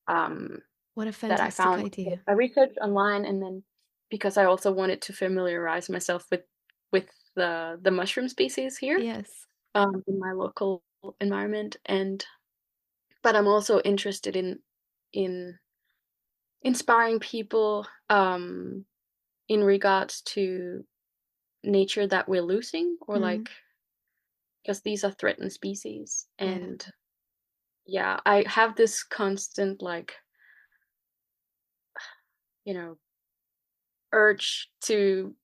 um, What a that I fantastic found. idea. I researched online, and then because I also wanted to familiarize myself with the mushroom species here Yes. in my local environment, and but I'm also interested in inspiring people in regards to nature that we're losing, or Mm. like, because these are threatened species. Yeah. And yeah, I have this constant, like, you know, urge to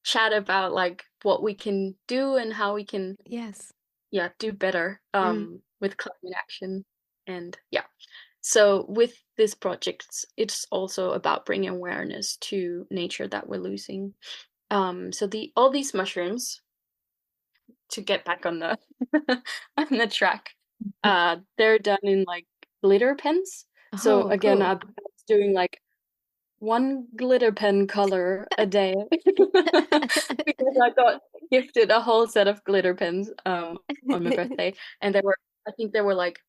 chat about like what we can do and how we can, Yes. yeah, do better Mm. with climate action. And yeah, so with this project, it's also about bringing awareness to nature that we're losing. So the all these mushrooms, to get back on the on the track, they're done in like glitter pens. So Oh, again, I cool. was doing like one glitter pen color a day because I got gifted a whole set of glitter pens on my birthday, and I think there were like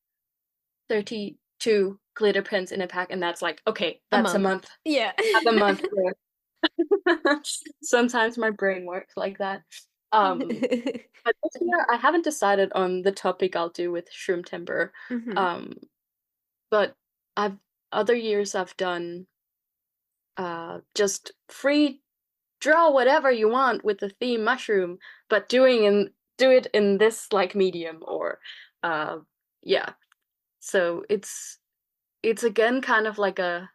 32 glitter pens in a pack, and that's like, okay, A that's a month. month. Yeah. Have a month there. Sometimes my brain works like that. But this year I haven't decided on the topic I'll do with shroom timber. Mhm. Um, but I've other years I've done just free draw whatever you want with the theme mushroom, but do it in this like medium, or uh yeah. So it's again kind of like a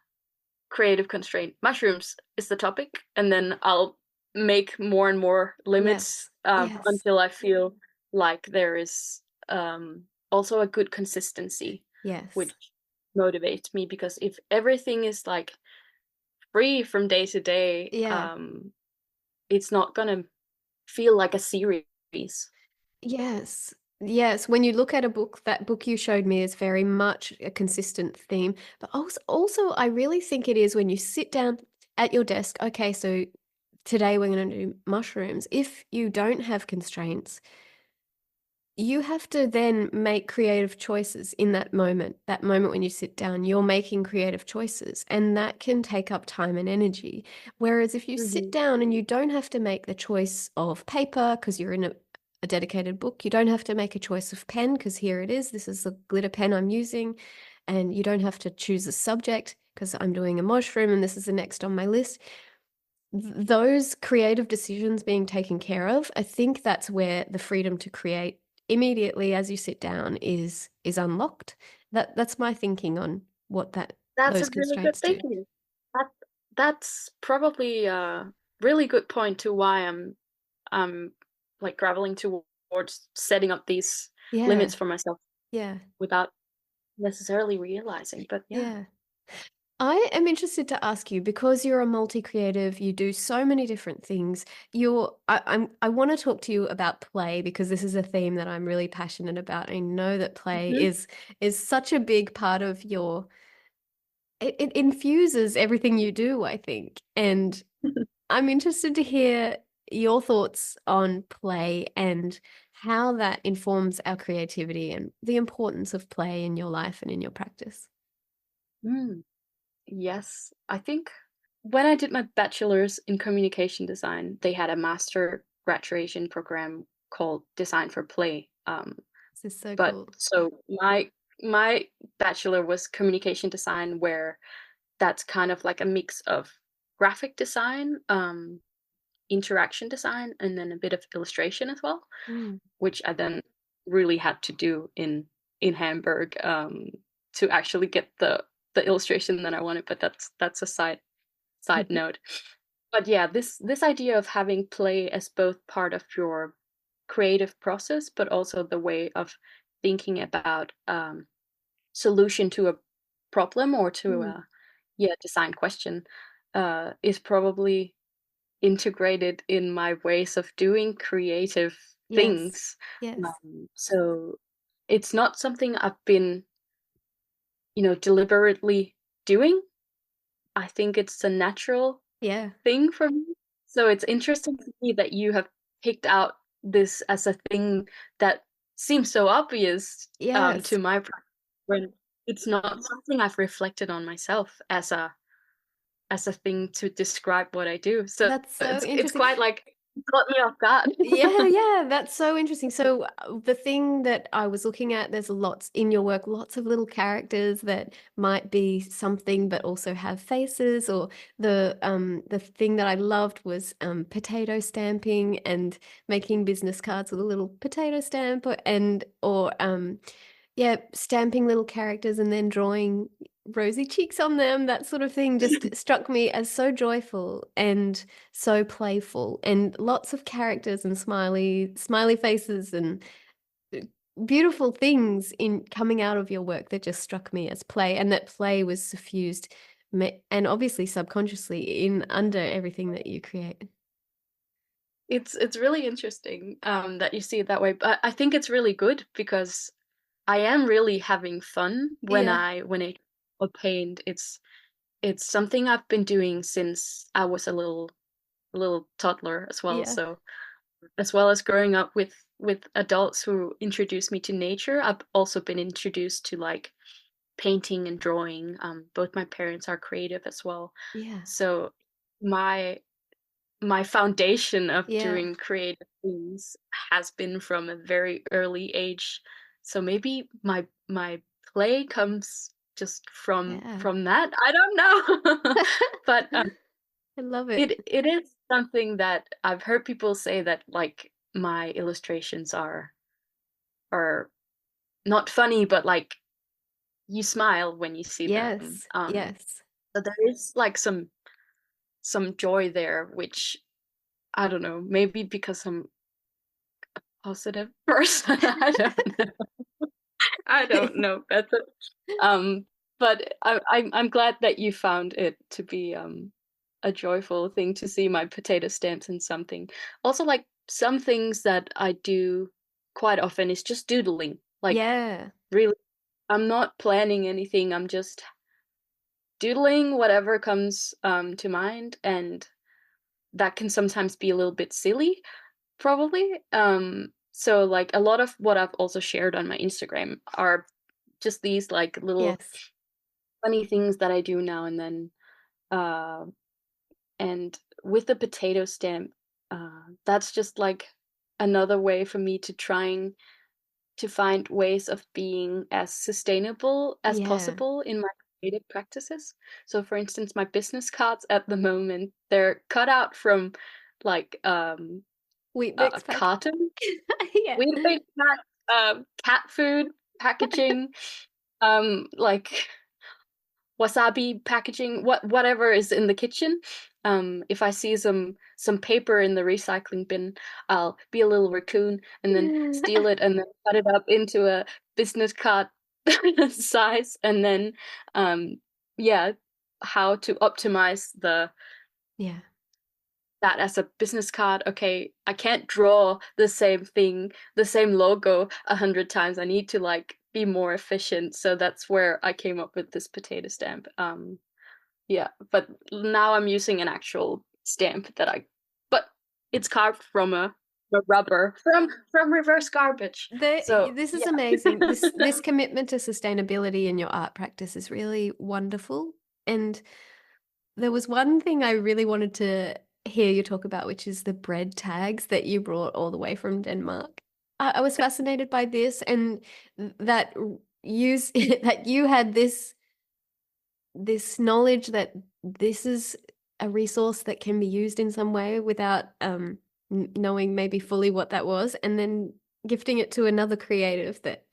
creative constraint. Mushrooms is the topic, and then I'll make more and more limits Yes. Yes. until I feel like there is also a good consistency, Yes. which motivates me, because if everything is like free from day to day, Yeah. it's not gonna feel like a series. Yes. Yes. When you look at a book, that book you showed me is very much a consistent theme. But also, I really think it is when you sit down at your desk. Okay, so today we're going to do mushrooms. If you don't have constraints, you have to then make creative choices in that moment when you sit down, you're making creative choices, and that can take up time and energy. Whereas if you sit Mhm, down and you don't have to make the choice of paper because you're in a dedicated book, you don't have to make a choice of pen because here it is, this is the glitter pen I'm using, and you don't have to choose a subject because I'm doing a mushroom and this is the next on my list. Those creative decisions being taken care of, I think that's where the freedom to create immediately as you sit down is unlocked. That's my thinking on what that that's a those really good constraints do. thinking. That that's probably a really good point to why I'm like graveling towards setting up these Yeah, limits for myself yeah, without necessarily realizing. But yeah. yeah. I am interested to ask you because you're a multi-creative, you do so many different things. I want to talk to you about play because this is a theme that I'm really passionate about. I know that play Mhm. is such a big part of your it infuses everything you do, I think. And I'm interested to hear your thoughts on play and how that informs our creativity and the importance of play in your life and in your practice. Mm, yes, I think when I did my bachelor's in communication design, they had a master graduation program called Design for Play. This is so But cool. so my bachelor was communication design, where that's kind of like a mix of graphic design, interaction design, and then a bit of illustration as well, Mm. which I then really had to do in Hamburg to actually get the illustration that I wanted. But that's a side note. But yeah, this idea of having play as both part of your creative process, but also the way of thinking about solution to a problem, or to Mm. a, yeah, design question, is probably integrated in my ways of doing creative Yes. things. Yes. So it's not something I've been, deliberately doing. I think it's a natural Yeah. thing for me. So it's interesting to me that you have picked out this as a thing that seems so obvious Yes, to my practice, when it's not something I've reflected on myself as a thing to describe what I do. So that's so it's interesting. quite like it caught me off guard. Yeah, yeah, that's so interesting. So, the thing that I was looking at, there's lots in your work, lots of little characters that might be something but also have faces. Or the thing that I loved was potato stamping and making business cards with a little potato stamp, or yeah, stamping little characters and then drawing rosy cheeks on them. That sort of thing just struck me as so joyful and so playful, and lots of characters and smiley faces and uh, beautiful things in coming out of your work that just struck me as play, and that play was suffused and obviously subconsciously in under everything that you create. It's really interesting that you see it that way. But I think it's really good because I am really having fun Yeah, when I paint. It's something I've been doing since I was a little toddler as well. yeah, So as well as growing up with adults who introduced me to nature, I've also been introduced to like painting and drawing. Both my parents are creative as well, yeah, so my my foundation of yeah, doing creative things has been from a very early age. So maybe my play comes just yeah. from that. I don't know, but I love it. it is something that I've heard people say that like my illustrations are not funny, but like you smile when you see them. Yes, yes. So there is like some joy there, which I don't know, maybe because I'm positive person. I don't know. I don't know better. Um, but I'm glad that you found it to be a joyful thing to see my potato stamps in something. Also, like some things that I do quite often is just doodling. Like Yeah, really, I'm not planning anything. I'm just doodling whatever comes to mind, and that can sometimes be a little bit silly, probably. So like a lot of what I've also shared on my Instagram are just these like little yes. funny things that I do now and then. Uh, and with the potato stamp, that's just like another way for me to trying to find ways of being as sustainable as Yeah. possible in my creative practices. So, for instance, my business cards at the moment, they're cut out from like Weet-Bix pack. carton, Yeah. Weetabix snacks, cat food packaging, like wasabi packaging, whatever is in the kitchen. If I see some paper in the recycling bin, I'll be a little raccoon and then steal it and then cut it up into a business card size, and then yeah, how to optimize the Yeah. that as a business card. Okay, I can't draw the same thing, the same logo 100 times. I need to like be more efficient. So that's where I came up with this potato stamp. Yeah, but now I'm using an actual stamp but it's carved from a rubber from reverse garbage. So This is amazing. yeah. This commitment to sustainability in your art practice is really wonderful. And there was one thing I really wanted to hear you talk about, which is the bread tags that you brought all the way from Denmark. I was fascinated by this, and that use that you had this knowledge that this is a resource that can be used in some way without knowing maybe fully what that was, and then gifting it to another creative that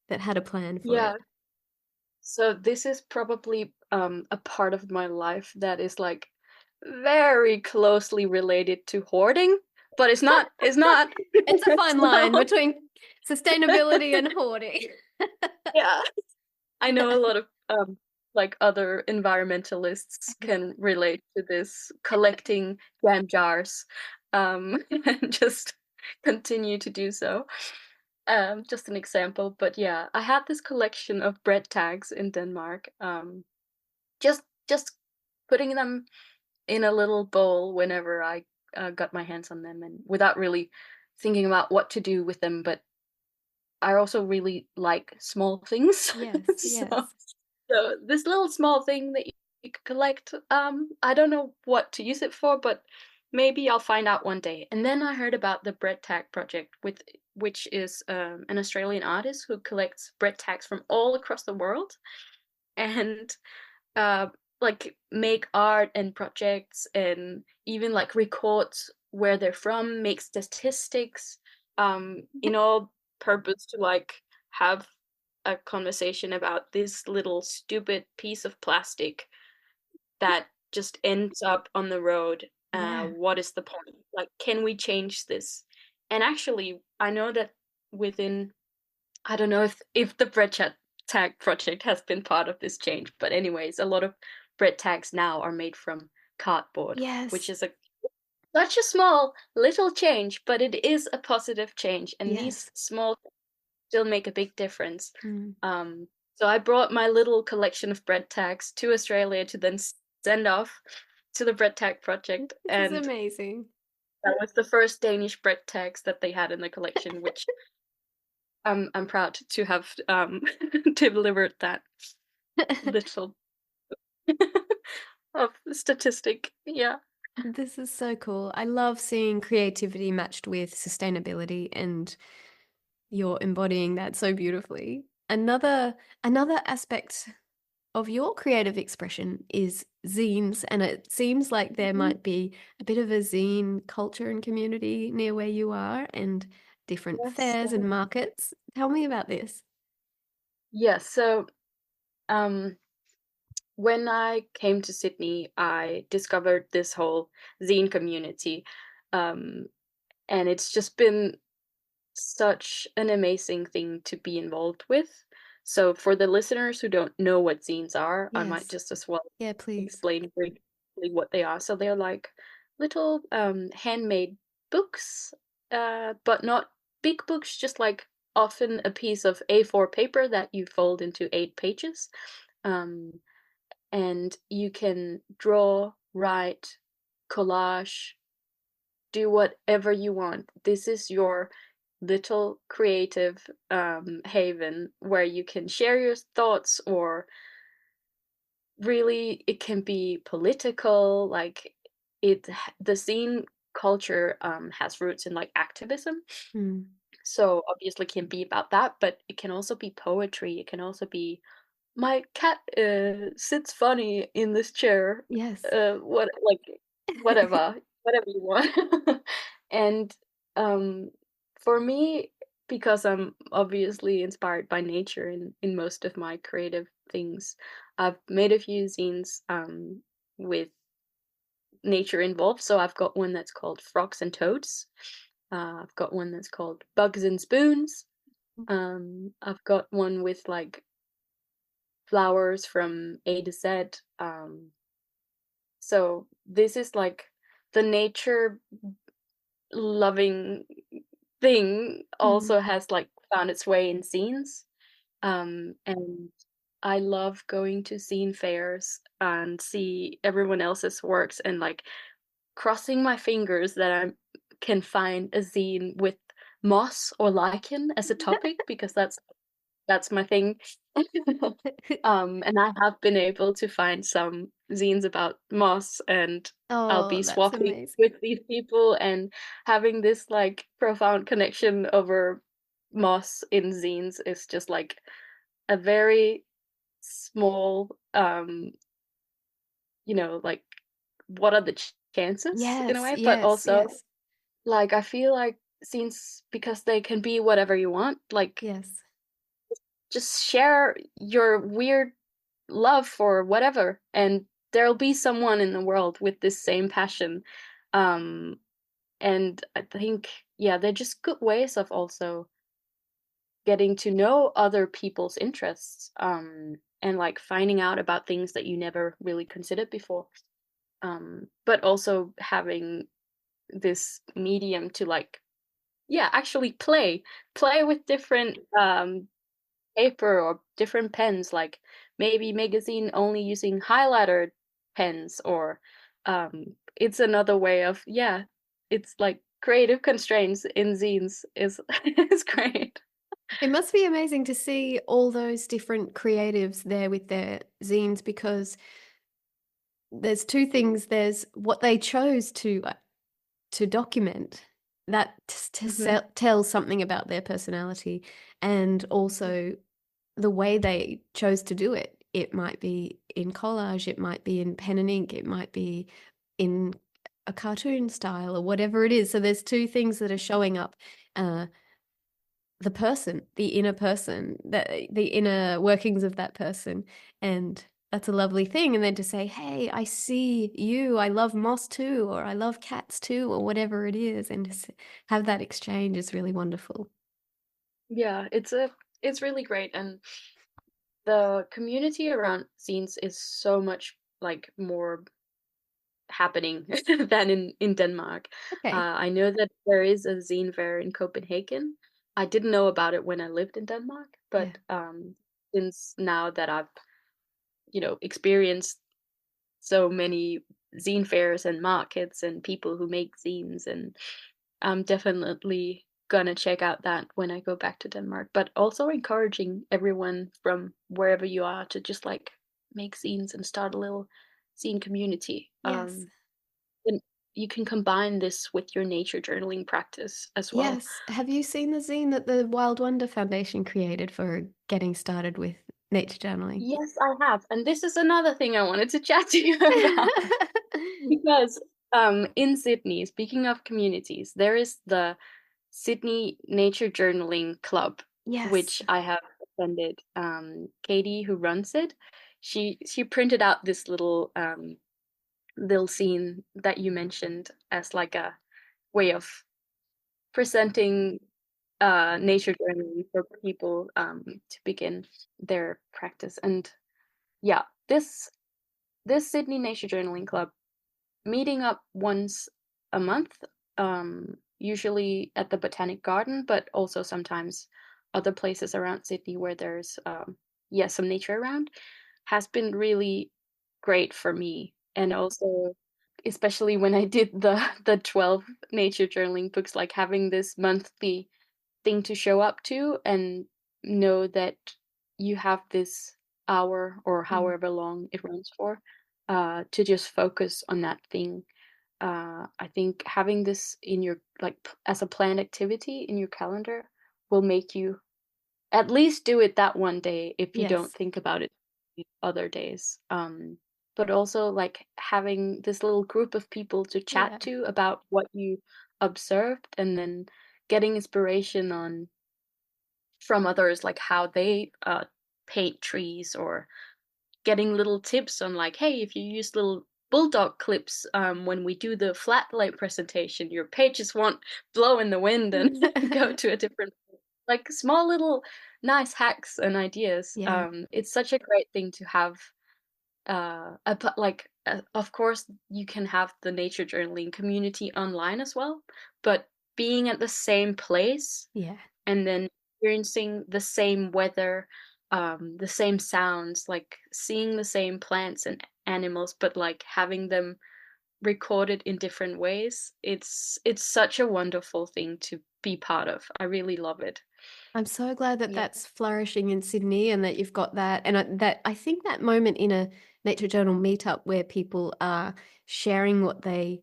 had a plan for Yeah. it. So this is probably a part of my life that is like very closely related to hoarding, but it's not. It's a fine line So between sustainability and hoarding. yeah. I know a lot of like other environmentalists can relate to this collecting jam jars and just continue to do so. Just an example, but yeah, I had this collection of bread tags in Denmark. Just putting them in a little bowl whenever I got my hands on them, and without really thinking about what to do with them. But I also really like small things. Yes, so, yes. so this little small thing that you could collect, I don't know what to use it for, but maybe I'll find out one day. And then I heard about the bread tag project, with which is an Australian artist who collects bread tags from all across the world, and uh, like make art and projects, and even like records where they're from, make statistics, in all purpose to like have a conversation about this little stupid piece of plastic that just ends up on the road. Yeah. What is the point? Like, can we change this? And actually, I know that within, I don't know if the bread tag project has been part of this change, but anyways, a lot of bread tags now are made from cardboard, which Yes. is a such a small little change, but it is a positive change, and Yes. these small things still make a big difference. Mm. Um, so I brought my little collection of bread tags to Australia to then send off to the bread tag project, This is and amazing. that was the first Danish bread tags that they had in the collection, which I'm proud to have delivered that little of statistic. Yeah. This is so cool. I love seeing creativity matched with sustainability, and you're embodying that so beautifully. Another aspect of your creative expression is zines, and it seems like there Mhm. might be a bit of a zine culture and community near where you are, and different Yes. fairs and markets. Tell me about this. Yes. So, um, when I came to Sydney, I discovered this whole zine community, um, and it's just been such an amazing thing to be involved with. So, for the listeners who don't know what zines are, I might Yes. just as well Yeah, please. explain briefly what they are. So they're like little handmade books, but not big books, just like often a piece of A4 paper that you fold into 8 pages. Um, and you can draw, write, collage, do whatever you want. This is your little creative haven where you can share your thoughts, or really it can be political, like the scene culture has roots in like activism, Mm. so obviously can be about that, but it can also be poetry, it can also be my cat sits funny in this chair, Yes. what, like, whatever you want. And um for me, because I'm obviously inspired by nature in most of my creative things, I've made a few zines with nature involved. So I've got one that's called Frogs and Toads. I've got one that's called Bugs and Spoons. I've got one with like flowers from A to Z. So this is like the nature loving thing Mm. also has like found its way in scenes. And I love going to scene fairs and see everyone else's works, and like crossing my fingers that I can find a zine with moss or lichen as a topic, because that's my thing. And I have been able to find some zines about moss, and I'll Oh, be that's swapping amazing. with these people and having this like profound connection over moss in zines is just like a very small, like, what are the chances in a Yes, way, but yes, also yes, like I feel like scenes, because they can be whatever you want, like yes. just share your weird love for whatever, and there'll be someone in the world with this same passion. um and I think, yeah, they're just good ways of also getting to know other people's interests, and like finding out about things that you never really considered before, but also having this medium to like, yeah, actually play with different paper or different pens, like maybe magazine only using highlighter pens, or it's another way of, yeah, it's like creative constraints in zines is is great. It must be amazing to see all those different creatives there with their zines because there's two things. There's what they chose to document that Hmm. tells something about their personality, and also the way they chose to do it. It might be in collage, it might be in pen and ink, it might be in a cartoon style or whatever it is. So there's two things that are showing up. Uh, the person, the inner person, the inner workings of that person. And that's a lovely thing. And then to say, hey, I see you, I love moss too, or I love cats too, or whatever it is, and to have that exchange is really wonderful. Yeah, it's really great, and the community around zines is so much like more happening than in Denmark. Okay. I know that there is a zine fair in Copenhagen. I didn't know about it when I lived in Denmark, Yeah. but since now that I've experienced so many zine fairs and markets and people who make zines, and I'm definitely gonna check out that when I go back to Denmark. But also encouraging everyone from wherever you are to just like make zines and start a little zine community. Yes. And you can combine this with your nature journaling practice as well. Yes. Have you seen the zine that the Wild Wonder Foundation created for getting started with nature journaling? Yes, I have. And this is another thing I wanted to chat to you about. Because in Sydney, speaking of communities, there is the Sydney Nature Journaling Club, Yes. which I have attended. Katie, who runs it, she printed out this little scene that you mentioned as like a way of presenting nature journaling for people to begin their practice. And yeah, this Sydney Nature Journaling Club meeting up once a month, usually at the Botanic Garden, but also sometimes other places around Sydney where there's yeah, some nature around, has been really great for me. And also especially when I did the 12 nature journaling books, like having this monthly thing to show up to and know that you have this hour or Mm. however long it runs for, to just focus on that thing. I think having this in your as a planned activity in your calendar will make you at least do it that one day if you don't Yes. think about it the other days. But also like having this little group of people to chat Yeah. to about what you observed, and then getting inspiration on from others, like how they paint trees, or getting little tips on like, hey, if you use little bulldog clips when we do the flat light presentation, your pages won't blow in the wind and go to a different, like small little nice hacks and ideas. Yeah. It's such a great thing to have. Of course, you can have the nature journaling community online as well, but being at the same place Yeah. and then experiencing the same weather, the same sounds, like seeing the same plants and animals, but like having them recorded in different ways. It's such a wonderful thing to be part of. I really love it. I'm so glad that Yeah. that's flourishing in Sydney and that you've got that. And that I think that moment in a nature journal meetup where people are sharing what they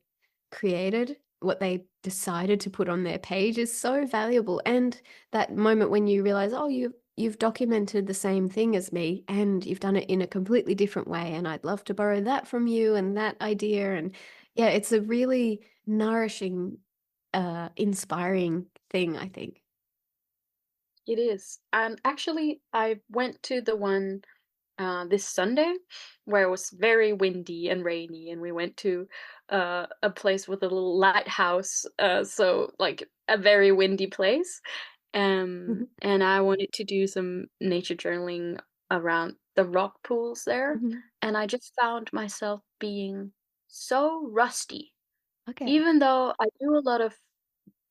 created, what they decided to put on their page is so valuable. And that moment when you realize, oh, you've documented the same thing as me and you've done it in a completely different way. And I'd love to borrow that from you and that idea. And yeah, it's a really nourishing, inspiring thing, I think. It is. And actually, I went to the one this Sunday where it was very windy and rainy, and we went to a place with a little lighthouse, so like a very windy place. Mhm. And I wanted to do some nature journaling around the rock pools there, Mhm. and I just found myself being so rusty. Okay. Even though I do a lot of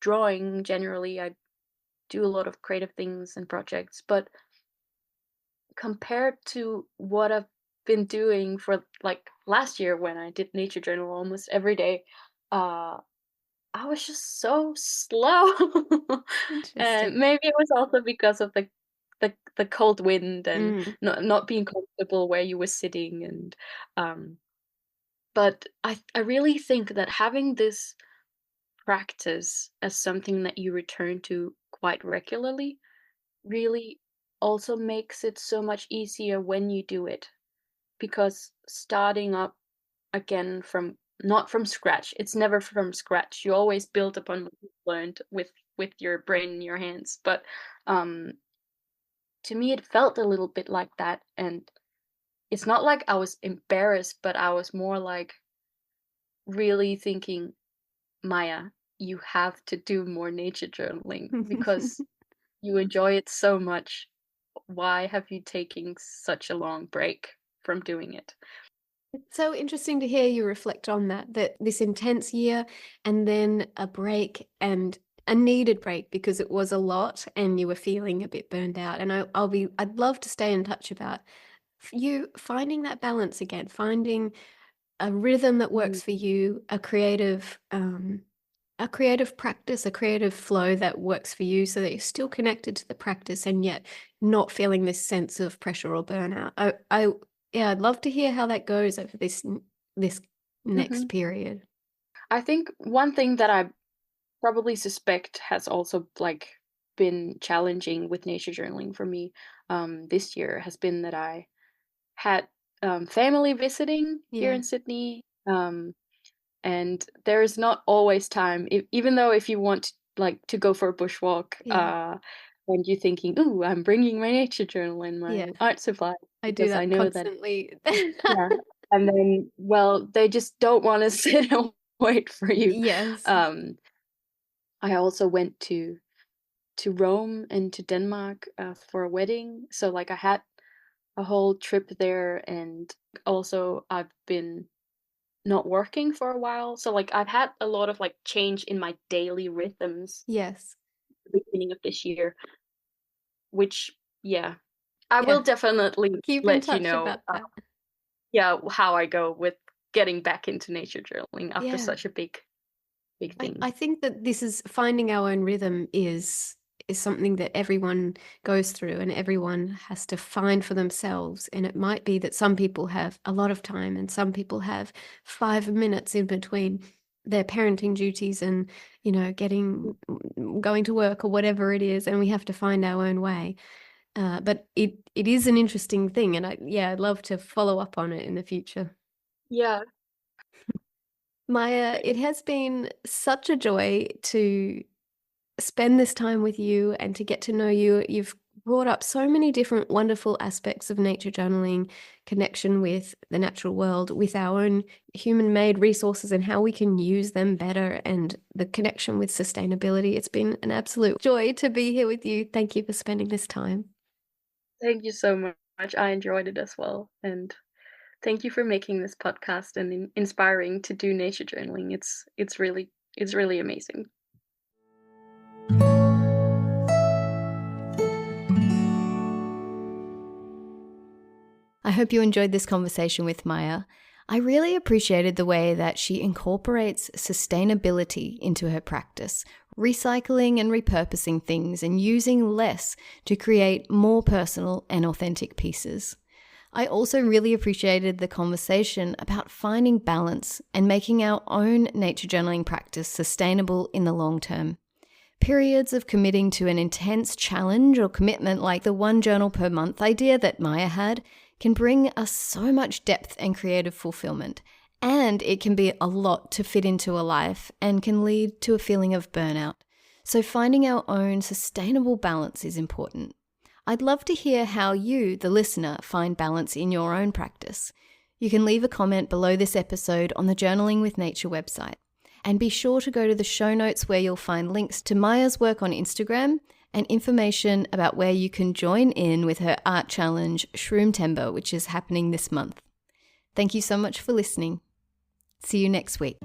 drawing generally, I do a lot of creative things and projects, but compared to what I've been doing for like last year when I did nature journal almost every day, uh, I was just so slow. And Interesting. maybe it was also because of the cold wind and Mm. not being comfortable where you were sitting, and um but I really think that having this practice as something that you return to quite regularly really also makes it so much easier when you do it, because starting up again from not from scratch, it's never from scratch, you always build upon what you've learned with your brain and your hands. But um to me it felt a little bit like that, and it's not like I was embarrassed, but I was more like really thinking, Maya, you have to do more nature journaling because you enjoy it so much. Why have you taken such a long break from doing it? It's so interesting to hear you reflect on that, that this intense year and then a break, and a needed break because it was a lot and you were feeling a bit burned out. And I'd love to stay in touch about you finding that balance again, finding a rhythm that Mm. works for you, a creative practice, a creative flow that works for you so that you're still connected to the practice and yet not feeling this sense of pressure or burnout. Yeah, I'd love to hear how that goes over this next Mhm. period. I think one thing that I probably suspect has also like been challenging with nature journaling for me this year has been that I had family visiting here Yeah. in Sydney, and there is not always time. Even though if you want like to go for a bushwalk, Yeah. and you're thinking, "Ooh, I'm bringing my nature journal and Yeah. my art supply," I do because I that know that constantly. yeah, and then well, they just don't want to sit and wait for you. Yes. Um, I also went to Rome and to Denmark for a wedding, so like I had a whole trip there, and also I've been not working for a while. So like I've had a lot of like change in my daily rhythms Yes. at the beginning of this year, which yeah, I Yeah. will definitely Keep in let you touch know, about that. yeah, how I go with getting back into nature journaling after Yeah. such a big I thing. think that this is finding our own rhythm is something that everyone goes through and everyone has to find for themselves. And it might be that some people have a lot of time and some people have 5 minutes in between their parenting duties and, Mm. going to work or whatever it is, and we have to find our own way. But it is an interesting thing, and I'd love to follow up on it in the future. Yeah, Maya, it has been such a joy to spend this time with you and to get to know you. You've brought up so many different wonderful aspects of nature journaling, connection with the natural world, with our own human made resources and how we can use them better, and the connection with sustainability. It's been an absolute joy to be here with you. Thank you for spending this time. thank you so much. I enjoyed it as well, and thank you for making this podcast and inspiring to do nature journaling. It's really amazing. I hope you enjoyed this conversation with Maya. I really appreciated the way that she incorporates sustainability into her practice, recycling and repurposing things and using less to create more personal and authentic pieces. I also really appreciated the conversation about finding balance and making our own nature journaling practice sustainable in the long term. Periods of committing to an intense challenge or commitment like the one journal per month idea that Maya had can bring us so much depth and creative fulfillment. And it can be a lot to fit into a life and can lead to a feeling of burnout. So finding our own sustainable balance is important. I'd love to hear how you, the listener, find balance in your own practice. You can leave a comment below this episode on the Journaling with Nature website. And be sure to go to the show notes where you'll find links to Maya's work on Instagram and information about where you can join in with her art challenge, Shroomtember, which is happening this month. Thank you so much for listening. See you next week.